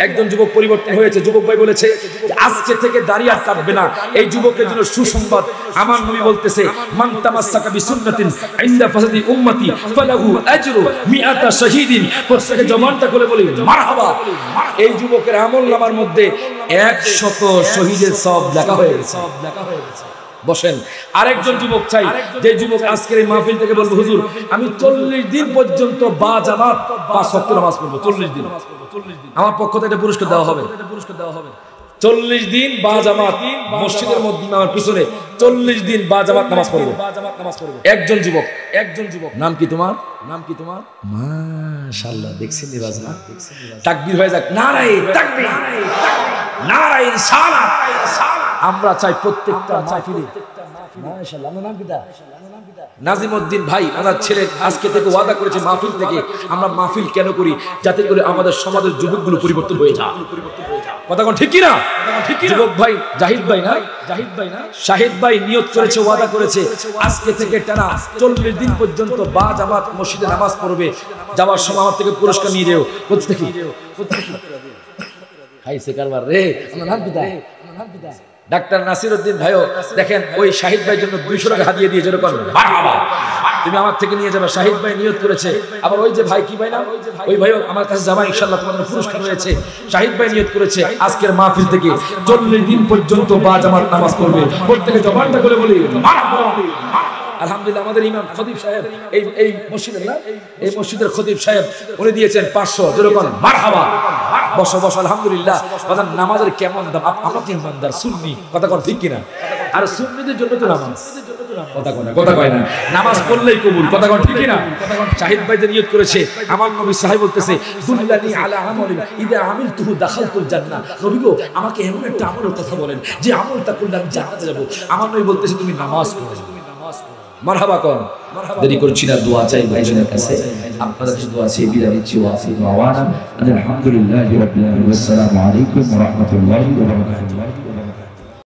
একজন যুবক পরিবর্তন হয়েছে, যুবক ভাই বলেছে যে আজকে থেকে দাড়ি আর কাটবে না। এই যুবকের জন্য সুসংবাদ, আমার নবী বলতেছে মান তামাসসাকা বিসুন্নাতিন ইনদা ফাসাদি উম্মতি ফালাহু আজরু মিআতা শাহীদিন। প্রত্যেকে জবানটা করে বলি মারহাবা। এই যুবকের আমলনামার মধ্যে 100 শহীদের সওয়াব লেখা হয়ে গেছে। বসেন। আরেকজন যুবক চাই, যে যুবক আজকের এই মাহফিল থেকে বলবো হুজুর আমি 40 দিন পর্যন্ত বা জামাত 5 ওয়াক্ত নামাজ পড়বো, 40 দিন আমার পক্ষ থেকে পুরস্কার দেওয়া হবে। 40 দিন বা জামাত মসজিদের মধ্যে আমার পিছনে 40 দিন বা জামাত নামাজ পড়ব। একজন যুবক নাম কি তোমার? মাশাআল্লাহ, দেখছেন নিবাজনা, তাকবীর হয়ে যাক, নারায়ে তাকবীর, নারায়ে রিসালাত। আমরা চাই প্রত্যেকটা মাহফিলে মাশাআল্লাহ। আমার নাম কি? নাজিমউদ্দিন ভাই, ওনার ছেলে আজকে থেকে ওয়াদা করেছে মাহফিল থেকে আমরা মাহফিল কেন করি, যাতে করে আমাদের সমাজের যুবকগুলো পরিবর্তন হয়ে যায়। কথা কোন ঠিক কি না? যুবক ভাই জাহিদ ভাই না, শাহিদ ভাই নিয়ত করেছে, ওয়াদা করেছে আজকে থেকে টানা 40 দিন পর্যন্ত বা জামাত মসজিদে নামাজ পড়বে। যাওয়ার সময় আমার থেকে পুরস্কার নিয়ে যেও। প্রত্যেকে খাইছে কারবার রে। আমার নাম পিতা ডাক্তার নাসিরউদ্দিন ভাইও দেখেন, ওই শাহিদ ভাইয়ের জন্য 200 টাকা হাদিয়া দিয়ে যেরকম মারহাবা তুমি আমার থেকে নিয়ে যাবে। শাহিদ ভাই নিয়ত করেছে। আবার ওই যে ভাই কি ভাই না, ওই ভাইও আমার কাছে যাবা, ইনশাআল্লাহ তোমাদের পুরস্কার রয়েছে। শাহিদ ভাই নিয়ত করেছে আজকের মাহফিল থেকে 40 দিন পর্যন্ত বা জামাত নামাজ পড়বে। প্রত্যেকে জবানটা করে বলি মারহাবা। আলহামদুলিল্লাহ, আমাদের ইমাম খতিব সাহেব এই মসজিদের না, এই মসজিদের খতিব সাহেব উনি দিয়েছেন 500 যেরকম মারহাবা। বসো আলহামদুলিল্লাহ। বাজার নামাজের কেমন দাম, আমরা কি ইমানদার সুন্নি, কথা কর ঠিক কিনা? আর সুন্নিদের জন্য তো নামাজ, কথা কয় না, নামাজ পড়লেই কবুল, কথা কর ঠিক কিনা? শাহিদ ভাই যে নিয়ত করেছে, আমার নবী সাহেব বলতেছে দুল্লানি আলা আমালিন ইদা আমিলতুহু দাখালতুল জান্নাহ। নবী গো, আমাকে এমন একটা আমলের কথা বলেন যে আমলটা করলে আমি জান্নাতে যাব। আমার নবী বলতেছে তুমি নামাজ পড়ো। মারহাবা কোন, দেরি করছি না, দোয়া চাই ভাইজনের কাছে, আপনাদের কাছে দোয়া চাই। বিদায় নিচ্ছি, ওয়া আখিরু দাওয়ানা আলহামদুলিল্লাহি রাব্বিল আলামিন। আসসালামু আলাইকুম ওয়া রাহমাতুল্লাহি ওয়া বারাকাতুহু।